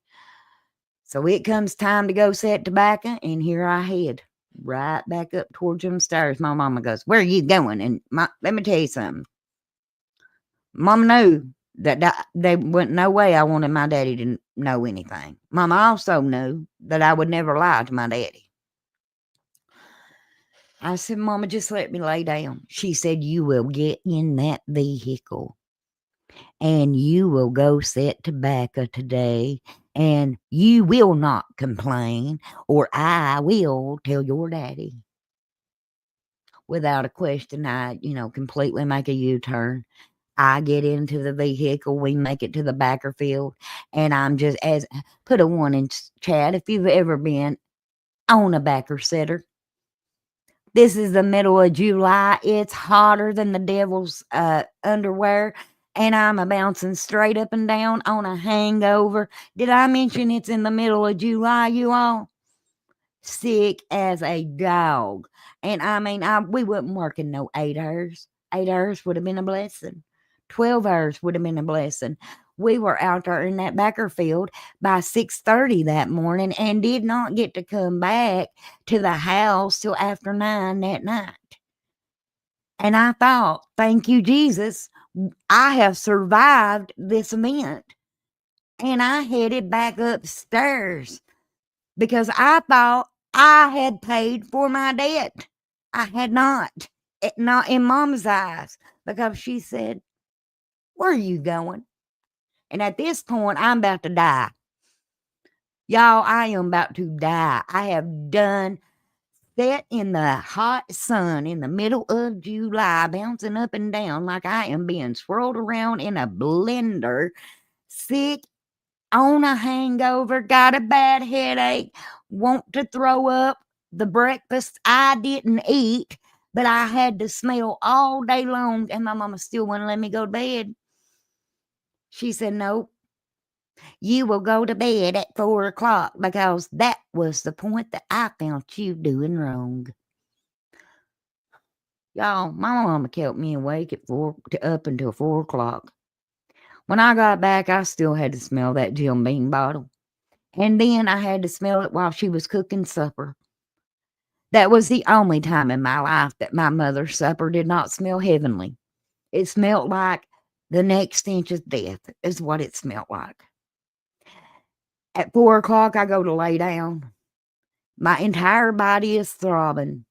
So it comes time to go set tobacco, and here I head right back up towards them stairs. My mama goes, "Where are you going?" And let me tell you something. Mama knew that there wasn't no way I wanted my daddy to know anything. Mama also knew that I would never lie to my daddy. I said, "Mama, just let me lay down." She said, "You will get in that vehicle and you will go set tobacco today, and you will not complain, or I will tell your daddy." Without a question, I, completely make a U-turn. I get into the vehicle, we make it to the backer field, and I'm just put a one in chat if you've ever been on a backer setter. This is the middle of July. It's hotter than the devil's underwear, and I'm a bouncing straight up and down on a hangover. Did I mention it's in the middle of July, you all? Sick as a dog. And I mean, we wasn't working no 8 hours. 8 hours would have been a blessing. 12 hours would have been a blessing. We were out there in that backer field by 6:30 that morning and did not get to come back to the house till after 9 that night. And I thought, thank you, Jesus, I have survived this event. And I headed back upstairs because I thought I had paid for my debt. I had not. Not in Mom's eyes, because she said, "Where are you going?" And at this point, I'm about to die. Y'all, I am about to die. I have done sat in the hot sun in the middle of July, bouncing up and down like I am being swirled around in a blender, sick, on a hangover, got a bad headache, want to throw up. The breakfast I didn't eat, but I had to smell all day long, and my mama still wouldn't let me go to bed. She said, "No, you will go to bed at 4 o'clock because that was the point that I found you doing wrong." Y'all, my mama kept me awake up until 4 o'clock. When I got back, I still had to smell that Jim Beam bottle. And then I had to smell it while she was cooking supper. That was the only time in my life that my mother's supper did not smell heavenly. It smelled like the next stench of death, is what it smelled like. At 4 o'clock, I go to lay down. My entire body is throbbing.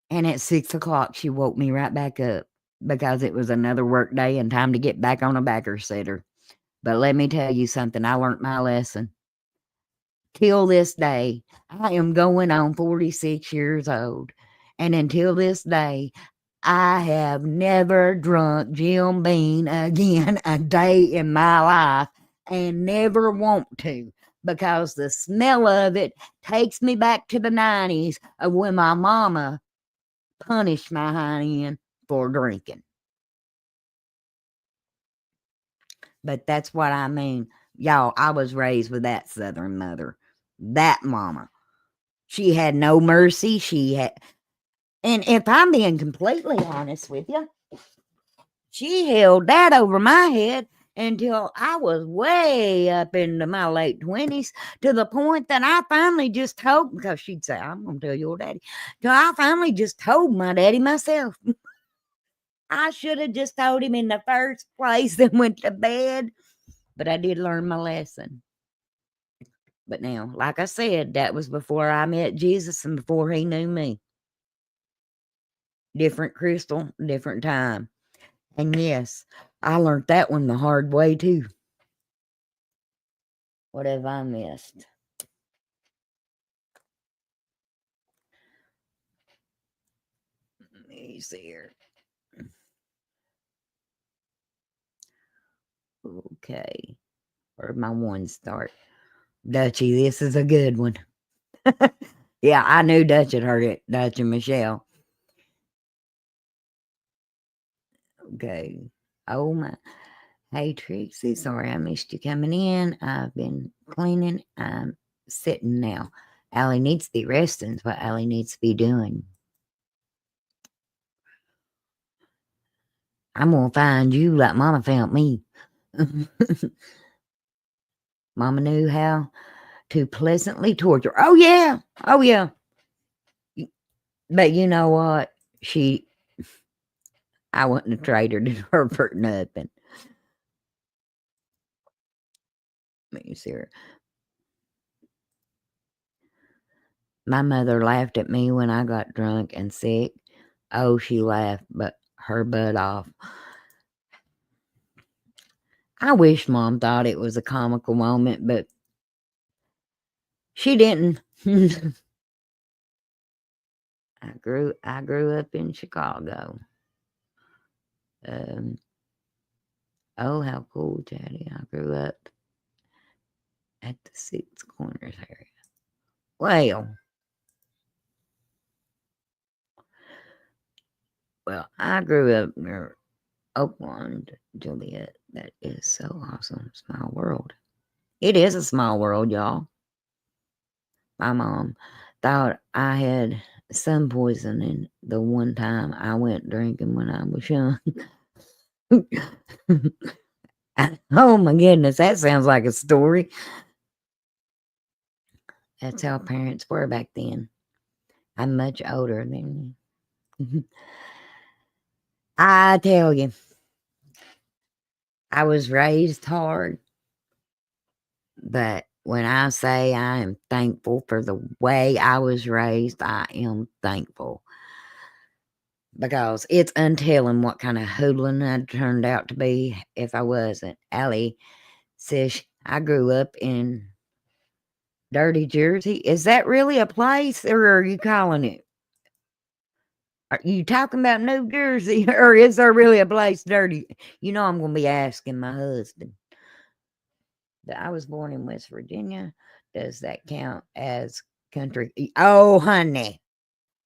And at 6 o'clock, she woke me right back up because it was another work day and time to get back on a backer setter. But let me tell you something, I learned my lesson. Till this day, I am going on 46 years old. And until this day, I have never drunk Jim Beam again a day in my life, and never want to, because the smell of it takes me back to the 90s of when my mama punished my hind for drinking. But that's what I mean. Y'all, I was raised with that Southern mother. That mama. She had no mercy. And if I'm being completely honest with you, she held that over my head until I was way up into my late 20s, to the point that I finally just told, because she'd say, "I'm going to tell your daddy." So I finally just told my daddy myself. I should have just told him in the first place and went to bed, but I did learn my lesson. But now, like I said, that was before I met Jesus and before he knew me. different crystal, different time. And yes, I learned that one the hard way too. What have I missed? Let me see here. Okay. Where'd my one start? Dutchie, this is a good one. Yeah, I knew Dutch had heard it. Dutch and Michelle. Okay. Oh my. Hey Trixie, sorry I missed you coming in. I've been cleaning. I'm sitting now. Allie needs to be resting. Is what Allie needs to be doing. I'm gonna find you like Mama found me. Mama knew how to pleasantly torture. Oh yeah. Oh yeah. But you know what? I wouldn't have traded her for nothing. Let me see her. My mother laughed at me when I got drunk and sick. Oh, she laughed, but her butt off. I wish Mom thought it was a comical moment, but she didn't. I grew up in Chicago. Oh, how cool, Daddy! I grew up at the Six Corners area. Well, I grew up near Oakland, Juliet. That is so awesome. Small world. It is a small world, y'all. My mom thought I had sun poisoning the one time I went drinking when I was young. Oh my goodness, that sounds like a story. That's how parents were back then. I'm much older than you. I tell you, I was raised hard, but when I say I am thankful for the way I was raised, I am thankful. Because it's untelling what kind of hoodlum I turned out to be if I wasn't. Allie says I grew up in Dirty Jersey. Is that really a place, or are you calling it? Are you talking about New Jersey, or is there really a place dirty? You know, I'm going to be asking my husband. I was born in West Virginia. Does that count as country? Oh, honey.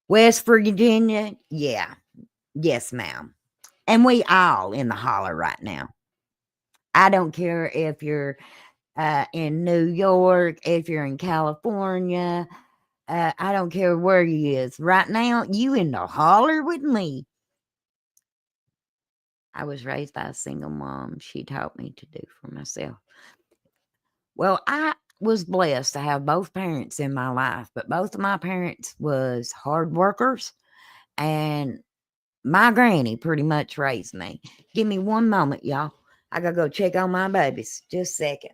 West Virginia? Yeah. Yes, ma'am. And we all in the holler right now. I don't care if you're in New York, if you're in California. I don't care where you is. Right now, you in the holler with me. I was raised by a single mom. She taught me to do for myself. Well, I was blessed to have both parents in my life, but both of my parents was hard workers, and my granny pretty much raised me. Give me one moment, y'all. I gotta go check on my babies. Just a second.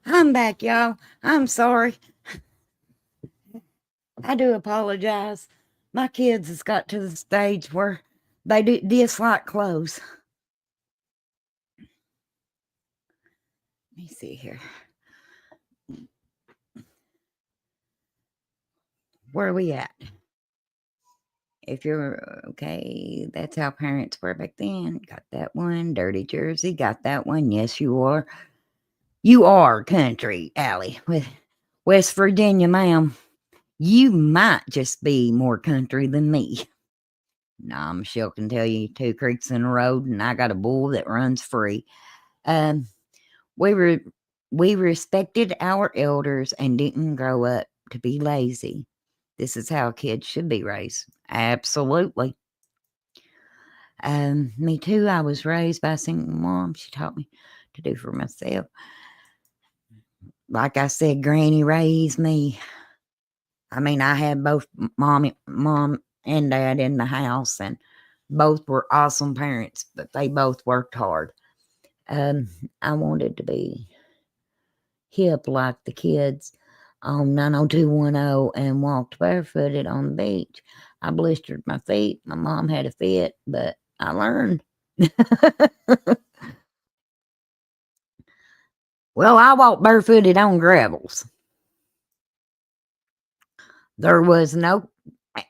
I'm back, y'all. I'm sorry. I do apologize. My kids has got to the stage where they do dislike clothes. Let me see here. Where are we at? If you're okay, that's how parents were back then. Got that one. Dirty Jersey. Got that one. Yes, you are. You are country, Allie. With West Virginia, ma'am. You might just be more country than me. Nah, Michelle can tell you 2 creeks in a road, and I got a bull that runs free. Um, we were we respected our elders and didn't grow up to be lazy. This is how kids should be raised. Absolutely. Me too. I was raised by a single mom. She taught me to do for myself. Like I said, Granny raised me. I mean, I had both mom and dad in the house, and both were awesome parents, but they both worked hard. I wanted to be hip like the kids on 90210 and walked barefooted on the beach. I blistered my feet. My mom had a fit, but I learned. Well, I walked barefooted on gravels. There was no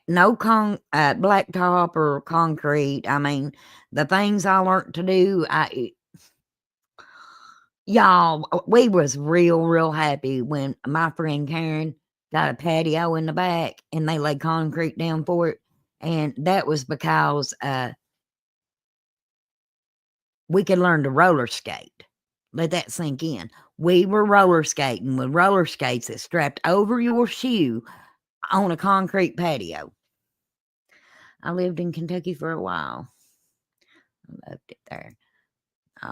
blacktop or concrete. I mean, the things I learned to do, y'all, we was real happy when my friend Karen got a patio in the back and they laid concrete down for it. And that was because we could learn to roller skate. Let that sink in. We were roller skating with roller skates that strapped over your shoe on a concrete patio. I lived in Kentucky for a while. I loved it there. Oh,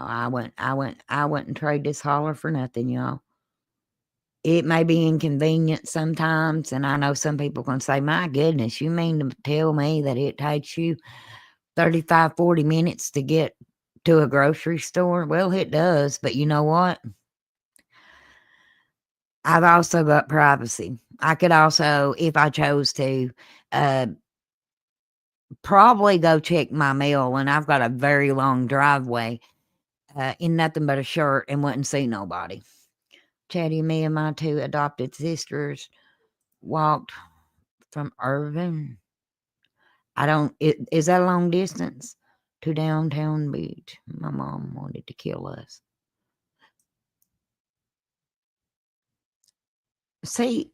I wouldn't trade this holler for nothing, y'all. It may be inconvenient sometimes, and I know some people can say, my goodness, you mean to tell me that it takes you 35, 40 minutes to get to a grocery store? Well, it does, but you know what? I've also got privacy. I could also, if I chose to, probably go check my mail, and I've got a very long driveway in nothing but a shirt and wouldn't see nobody. Chatty, me and my 2 adopted sisters walked from Irving. Is that a long distance to downtown beach? My mom wanted to kill us. See,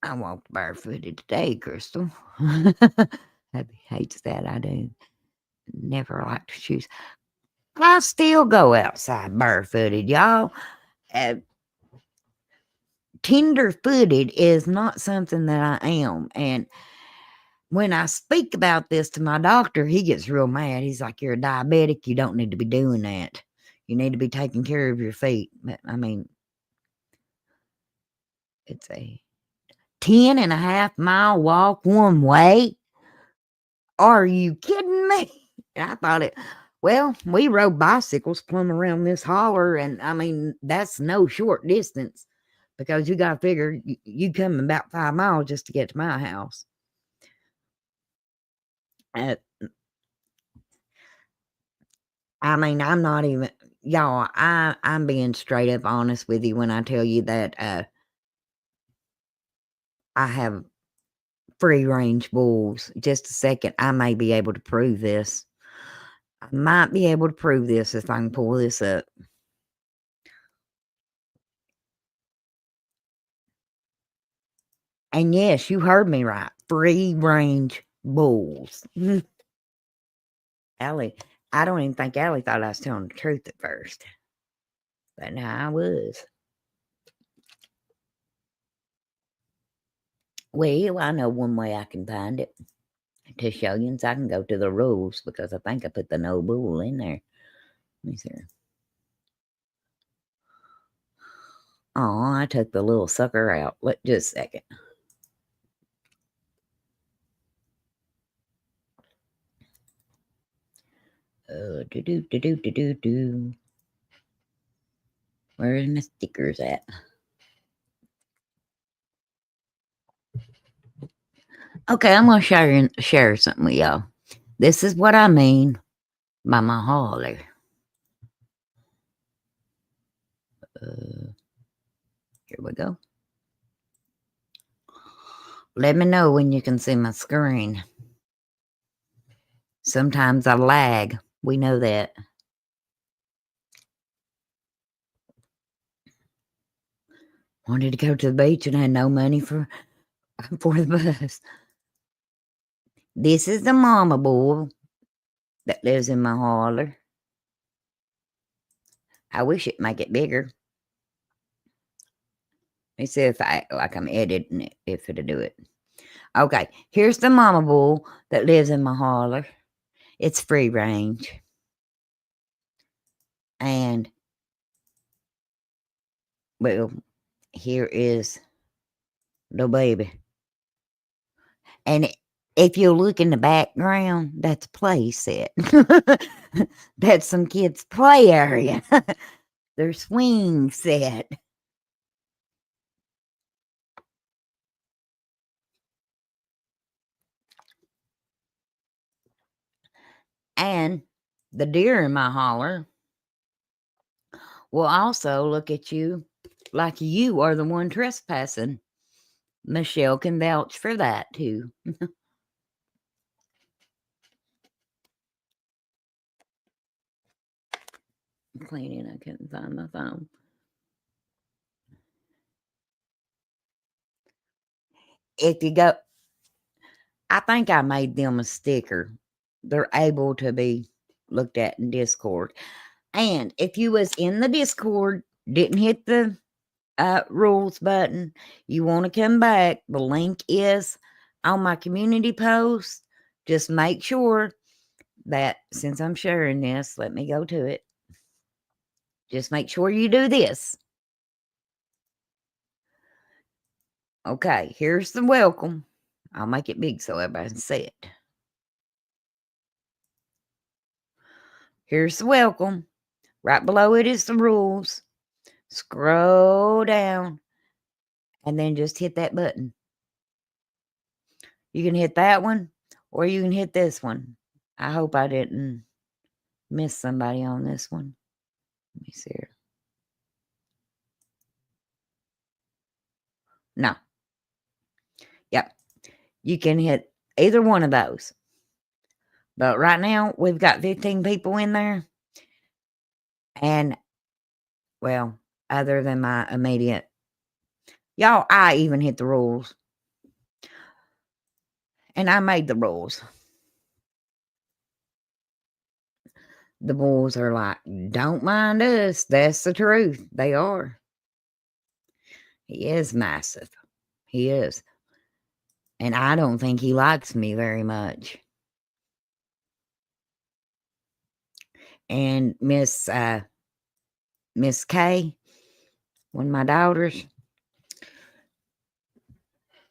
I walked barefooted today, Crystal. Hubby hates that. I do. Never liked shoes. I still go outside barefooted, y'all. Uh, Tender-footed is not something that I am, and when I speak about this to my doctor, he gets real mad. He's like, you're a diabetic. You don't need to be doing that. You need to be taking care of your feet. But I mean, it's a 10.5 mile walk one way. Are you kidding me? And I thought well, we rode bicycles plumb around this holler. And I mean, that's no short distance because you got to figure you come about 5 miles just to get to my house. Uh, I mean, I'm not even, y'all. I'm being straight up honest with you when I tell you that I have free range bulls. Just a second, I may be able to prove this. I might be able to prove this if I can pull this up. And yes, you heard me right. Free range bulls. Allie, I don't even think Allie thought I was telling the truth at first, but now I was. Well, I know one way I can find it to show you, so I can go to the rules because I think I put the no bull in there. Let me see. Oh, I took the little sucker out. Just a second. Do do do do do do do. Where's my stickers at? Okay, I'm gonna share something with y'all. This is what I mean by my holler. Here we go. Let me know when you can see my screen. Sometimes I lag. We know that. Wanted to go to the beach and had no money for the bus. This is the mama bull that lives in my holler. I wish it'd make it bigger. Let me see if I'm editing it, if it'll do it. Okay, here's the mama bull that lives in my holler. It's free range. And, well, here is the baby. And if you look in the background, that's a play set. That's some kids' play area. Their swing set. And the deer in my holler will also look at you like you are the one trespassing. Michelle can vouch for that too. Cleaning, I couldn't find my phone. If you go, I think I made them a sticker. They're able to be looked at in Discord. And if you was in the Discord, didn't hit the rules button, you want to come back, the link is on my community post. Just make sure that, since I'm sharing this, let me go to it. Just make sure you do this. Okay, here's the welcome. I'll make it big so everybody can see it. Here's the welcome. Right below it is the rules. Scroll down and then just hit that button. You can hit that one or you can hit this one. I hope I didn't miss somebody on this one. Let me see here. No. Yep. You can hit either one of those. But right now, we've got 15 people in there. And, well, other than my immediate, y'all, I even hit the rules. And I made the rules. The boys are like, don't mind us. That's the truth. They are. He is massive. He is. And I don't think he likes me very much. And Miss K, one of my daughters,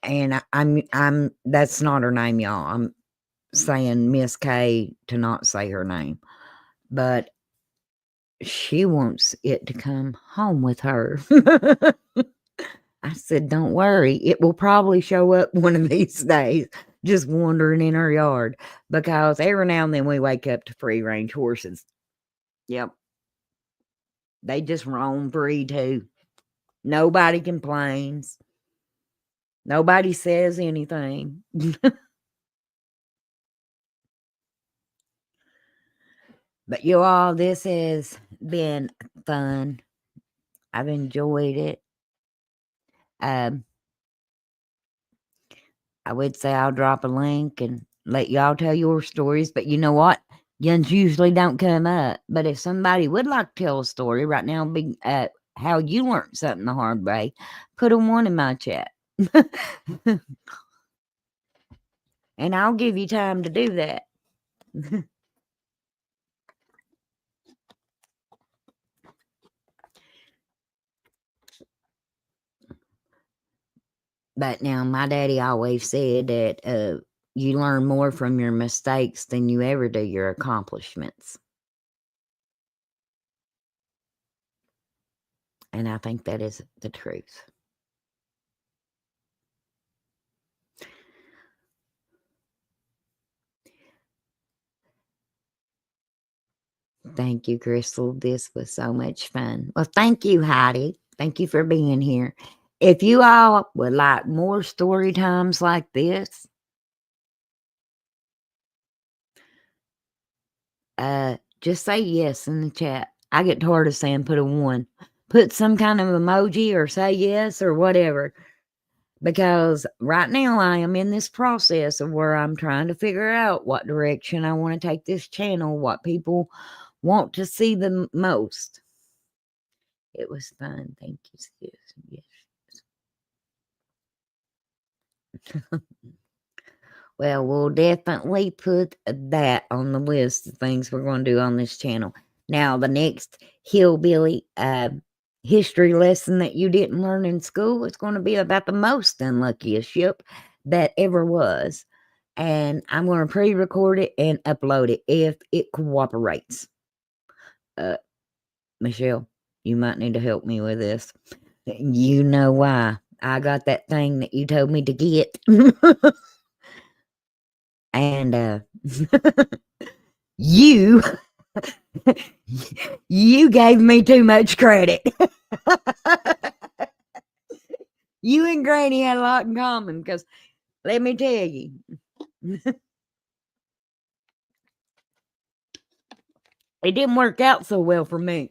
and I'm that's not her name, y'all. I'm saying Miss K to not say her name. But she wants it to come home with her. I said, don't worry. It will probably show up one of these days, just wandering in her yard, because every now and then we wake up to free range horses. Yep. They just roam free too. Nobody complains. Nobody says anything. But you all, this has been fun. I've enjoyed it. I would say I'll drop a link and let y'all tell your stories, but you know what? Guns usually don't come up. But if somebody would like to tell a story right now, be how you learned something the hard way, put a one in my chat. And I'll give you time to do that. But now my daddy always said that you learn more from your mistakes than you ever do your accomplishments. And I think that is the truth. Thank you, Crystal. This was so much fun. Well, thank you, Heidi. Thank you for being here. If you all would like more story times like this, just say yes in the chat. I get tired of saying put a 1. Put some kind of emoji or say yes or whatever. Because right now I am in this process of where I'm trying to figure out what direction I want to take this channel, what people want to see the most. It was fun. Thank you, sis. Yes. Well, we'll definitely put that on the list of things we're going to do on this channel. Now, the next hillbilly history lesson that you didn't learn in school is going to be about the most unluckiest ship that ever was. And I'm going to pre-record it and upload it if it cooperates. Michelle, you might need to help me with this. You know why. I got that thing that you told me to get. And you you gave me too much credit. You and Granny had a lot in common because let me tell you. It didn't work out so well for me.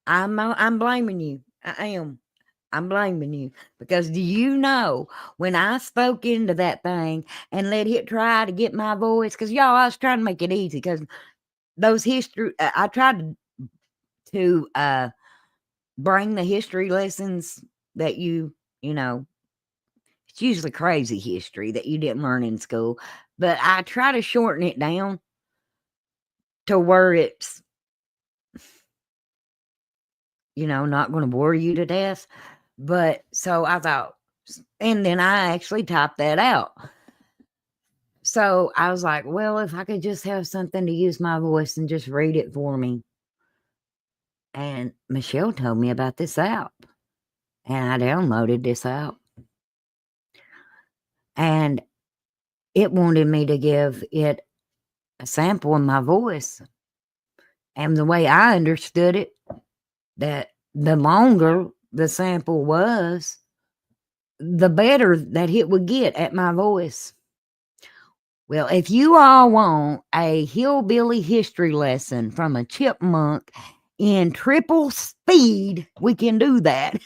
I'm blaming you. I am. I'm blaming you because do you know when I spoke into that thing and let it try to get my voice? Because y'all, I was trying to make it easy because those history. I tried to bring the history lessons that you know. It's usually crazy history that you didn't learn in school, but I try to shorten it down to where it's not going to bore you to death. But so I thought, and then I actually typed that out. So I was like, well, if I could just have something to use my voice and just read it for me. And Michelle told me about this app. And I downloaded this app. And it wanted me to give it a sample of my voice. And the way I understood it, that the longer the sample was, the better that it would get at my voice. Well, if you all want a hillbilly history lesson from a chipmunk in triple speed, we can do that.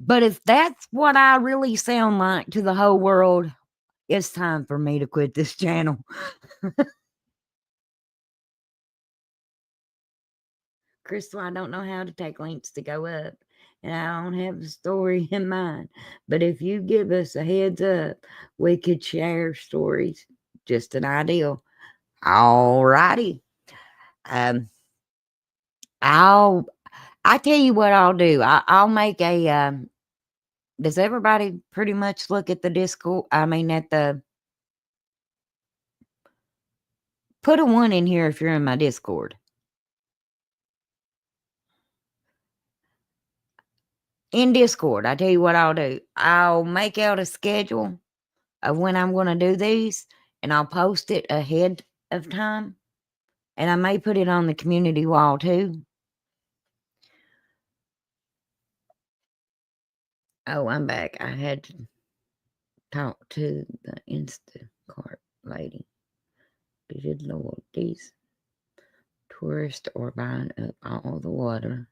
But if that's what I really sound like to the whole world, it's time for me to quit this channel. Crystal, I don't know how to take links to go up, and I don't have a story in mind. But if you give us a heads up, we could share stories. Just an idea. All righty. I tell you what I'll do. I'll make a. Does everybody pretty much look at the Discord? I mean, put a 1 in here if you're in my Discord. In Discord, I tell you what I'll do. I'll make out a schedule of when I'm going to do these, and I'll post it ahead of time. And I may put it on the community wall too. Oh, I'm back. I had to talk to the Instacart lady. Good Lord, these tourists are buying up all the water.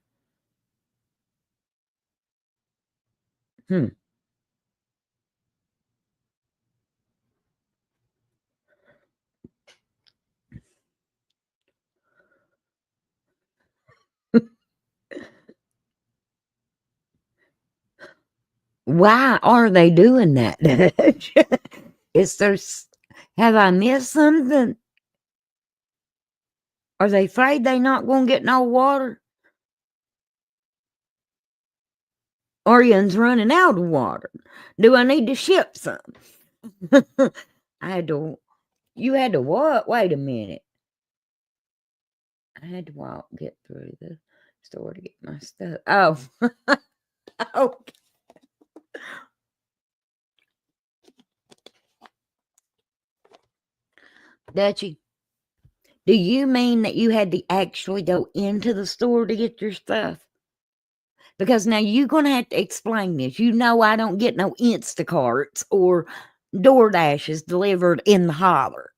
Why are they doing that? Is there? Have I missed something? Are they afraid they not gonna get no water? Orion's running out of water. Do I need to ship some? You had to what? Wait a minute. I had to get through the store to get my stuff. Oh, oh, Dutchie, do you mean that you had to actually go into the store to get your stuff? Because now you're going to have to explain this. You know I don't get no Instacarts or DoorDashes delivered in the holler.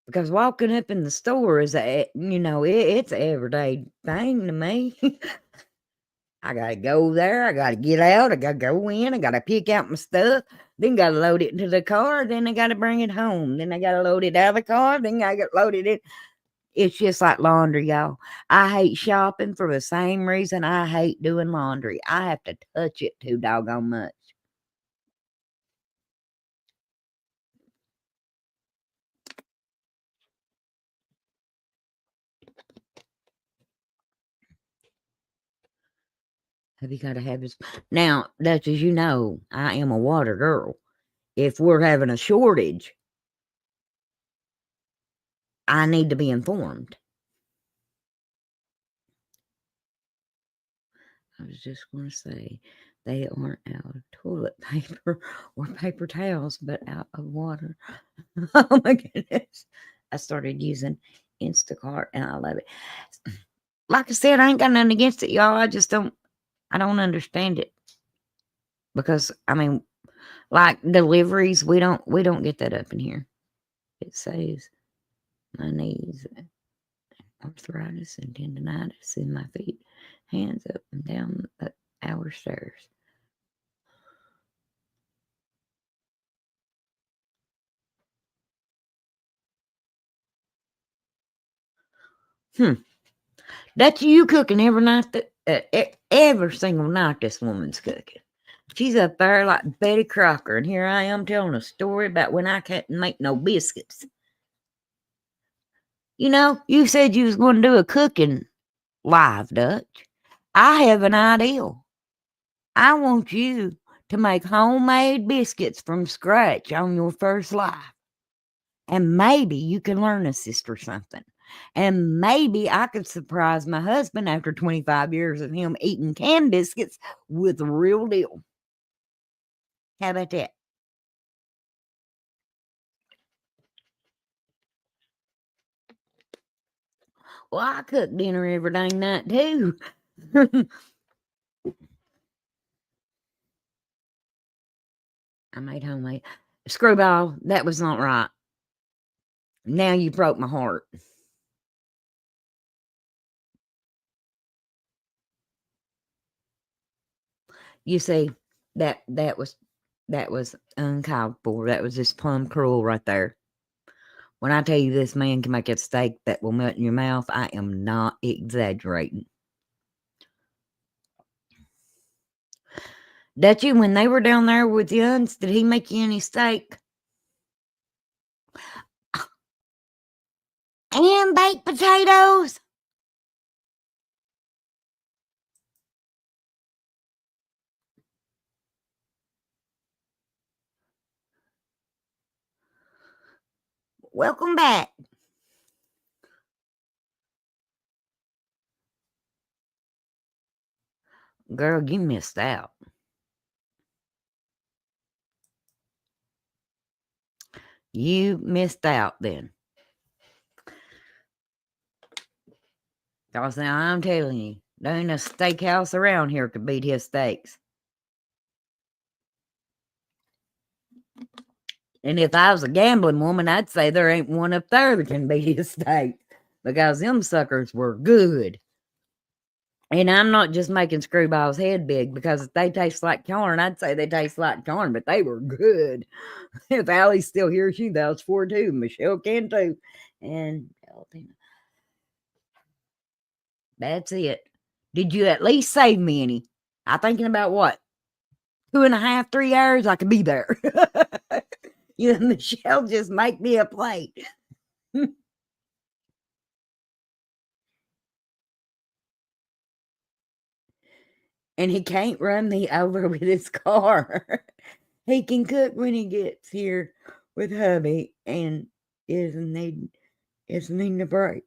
Because walking up in the store is it's an everyday thing to me. I gotta go there, I gotta get out, I gotta go in, I gotta pick out my stuff, then gotta load it into the car, then I gotta bring it home, then I gotta load it out of the car, then I gotta load it in. It's just like laundry, y'all. I hate shopping for the same reason I hate doing laundry. I have to touch it too doggone much. Have you got to have this? Now, Dutch, as you know, I am a water girl. If we're having a shortage, I need to be informed. I was just going to say they aren't out of toilet paper or paper towels, but out of water. Oh my goodness. I started using Instacart and I love it. Like I said, I ain't got nothing against it, y'all. I don't understand it. Because I mean, like deliveries, we don't get that up in here. It says my knees, arthritis and tendonitis in my feet, hands up and down our stairs. That's you cooking every night. Every single night, this woman's cooking. She's up there like Betty Crocker, and here I am telling a story about when I can't make no biscuits. You said you was going to do a cooking live, Dutch. I have an idea. I want you to make homemade biscuits from scratch on your first live. And maybe you can learn a sister something. And maybe I could surprise my husband after 25 years of him eating canned biscuits with the real deal. How about that? Well, I cook dinner every day night too. I made homemade screwball. That was not right. Now you broke my heart. You see, that was uncalled for. That was just plumb cruel right there. When I tell you this man can make a steak that will melt in your mouth, I am not exaggerating. Dutchie, when they were down there with Yuns, did he make you any steak? And baked potatoes? Welcome back. Girl, you missed out. You missed out then. Because now I'm telling you, there ain't a steakhouse around here could beat his steaks. And if I was a gambling woman, I'd say there ain't one up there that can beat his steak. Because them suckers were good. And I'm not just making Screwball's head big, because if they taste like corn, I'd say they taste like corn, but they were good. If Allie's still here, she vouched for it too. Michelle can too. And that's it. Did you at least save me any? I'm thinking about what? 2.5, 3 hours, I could be there. Michelle just make me a plate. And he can't run me over with his car. He can cook when he gets here with hubby and isn't needing a break.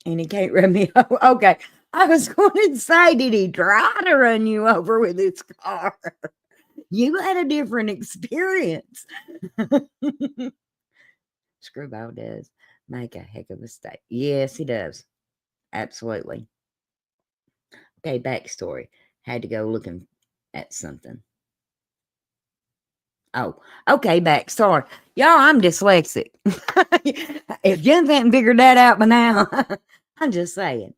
And he can't run me over. Okay. I was going to say, did he try to run you over with his car? You had a different experience. Screwball does make a heck of a steak. Yes, he does. Absolutely. Okay, backstory. Had to go looking at something. Oh, okay, backstory. Y'all, I'm dyslexic. If you haven't figured that out by now, I'm just saying.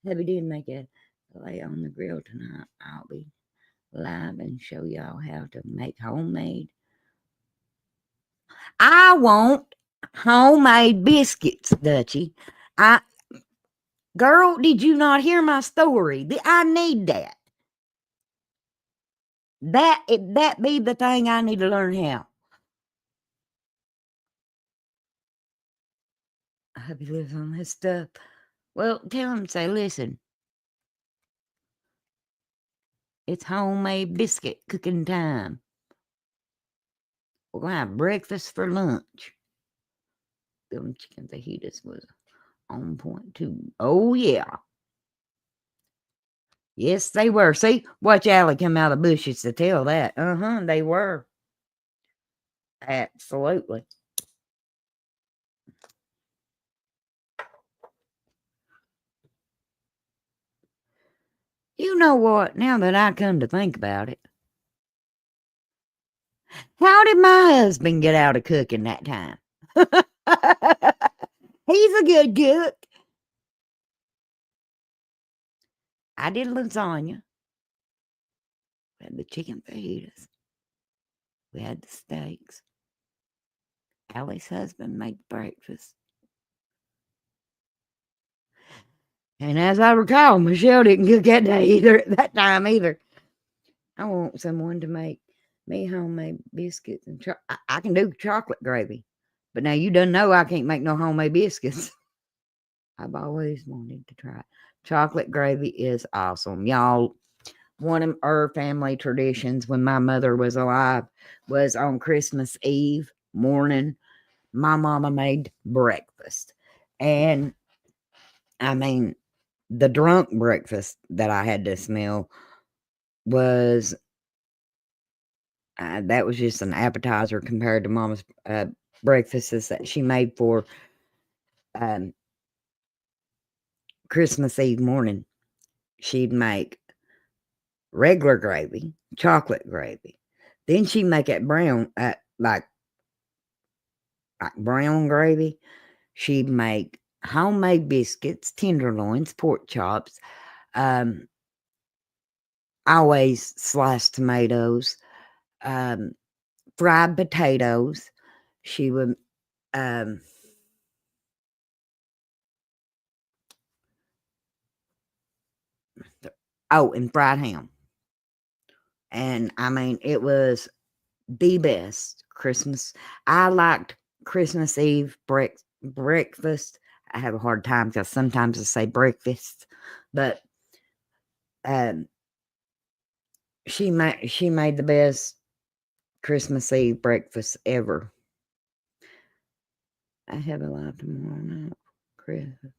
Hubby did make a lay on the grill tonight. I'll be live and show y'all how to make homemade. I want homemade biscuits, Dutchie. Girl, did you not hear my story? I need that. That be the thing I need to learn how. Hubby lives on this stuff. Well, tell him, say, listen, it's homemade biscuit cooking time. We're going to have breakfast for lunch. Them chicken fajitas was on point, too. Oh, yeah. Yes, they were. See, watch Allie come out of the bushes to tell that. They were. Absolutely. You know what? Now that I come to think about it, how did my husband get out of cooking that time? He's a good cook. I did lasagna. We had the chicken fajitas. We had the steaks. Allie's husband made breakfast. And as I recall, Michelle didn't cook that day either, at that time either. I want someone to make me homemade biscuits and I can do chocolate gravy. But now you done know I can't make no homemade biscuits. I've always wanted to try it. Chocolate gravy is awesome. Y'all, one of our family traditions when my mother was alive was on Christmas Eve morning, my mama made breakfast. And I mean, the drunk breakfast that I had to smell was that was just an appetizer compared to mama's breakfasts that she made for um, Christmas Eve morning. She'd make regular gravy, chocolate gravy. Then she'd make it brown, like brown gravy. She'd make homemade biscuits, tenderloins, pork chops, always sliced tomatoes, fried potatoes. She would, um, and fried ham. And I mean, it was the best Christmas. I liked Christmas Eve breakfast. I have a hard time because sometimes I say breakfast, but um, she made the best Christmas Eve breakfast ever. I have a live tomorrow night, Christmas,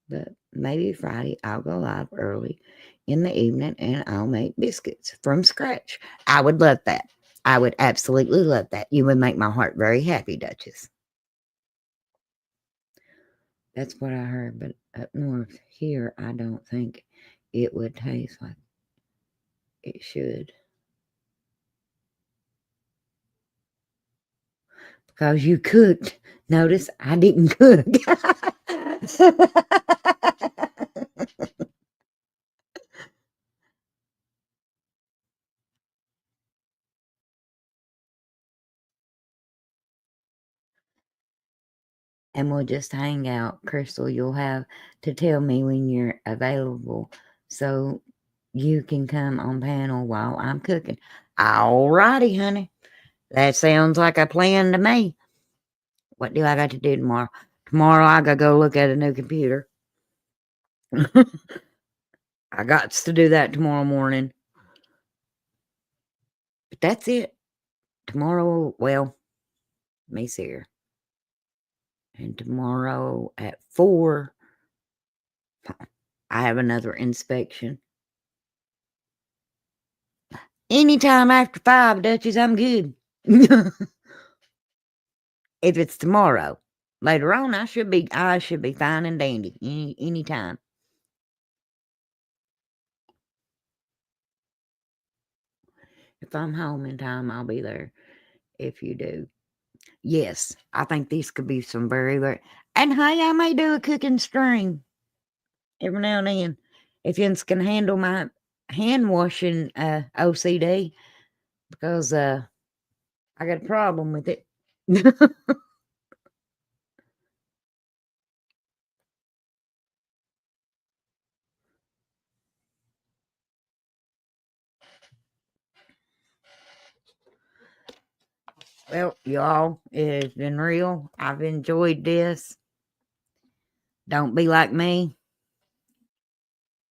but maybe Friday I'll go live early in the evening and I'll make biscuits from scratch. I would love that. I would absolutely love that. You would make my heart very happy, Duchess. That's what I heard, but up north here, I don't think it would taste like it should. Because you cooked. Notice I didn't cook. And we'll just hang out. Crystal, you'll have to tell me when you're available so you can come on panel while I'm cooking. All righty, honey. That sounds like a plan to me. What do I got to do tomorrow? Tomorrow I gotta go look at a new computer. I got to do that tomorrow morning. But that's it. Tomorrow, well, let me see here. And tomorrow at 4, I have another inspection. Anytime after 5, Duchess, I'm good. If it's tomorrow. Later on, I should be fine and dandy anytime. If I'm home in time, I'll be there. If you do. Yes, I think these could be some very, very... And hey, I may do a cooking stream every now and then. If you can handle my hand washing OCD, because I got a problem with it. Well, y'all, it has been real. I've enjoyed this. Don't be like me.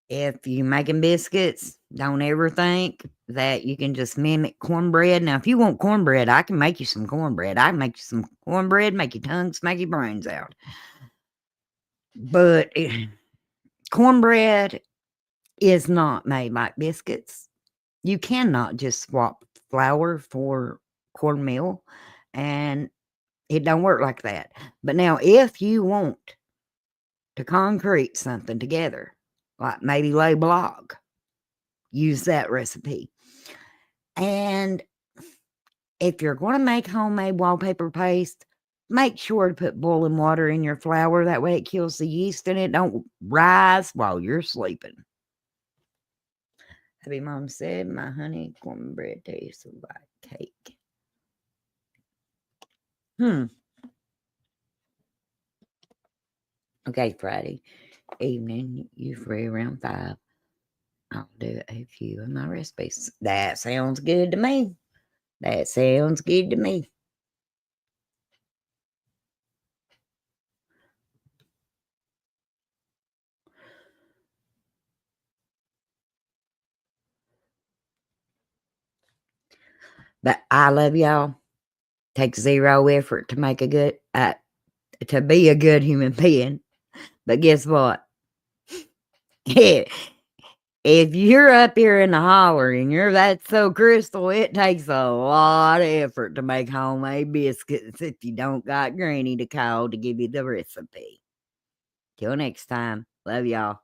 If you're making biscuits, don't ever think that you can just mimic cornbread. Now, if you want cornbread, I can make you some cornbread. I can make you some cornbread, make your tongue smack your brains out. But cornbread is not made like biscuits. You cannot just swap flour for cornmeal, and it don't work like that. But now, if you want to concrete something together, like maybe lay block, use that recipe. And if you're going to make homemade wallpaper paste, make sure to put boiling water in your flour. That way it kills the yeast and it don't rise while you're sleeping. Happy Mom said my honey cornbread tastes like cake. Okay, Friday evening, you free around 5. I'll do a few of my recipes. That sounds good to me. That sounds good to me. But I love y'all. Takes 0 effort to make a good, to be a good human being. But guess what? If you're up here in the holler and you're that so crystal, it takes a lot of effort to make homemade biscuits if you don't got Granny to call to give you the recipe. Till next time, love y'all.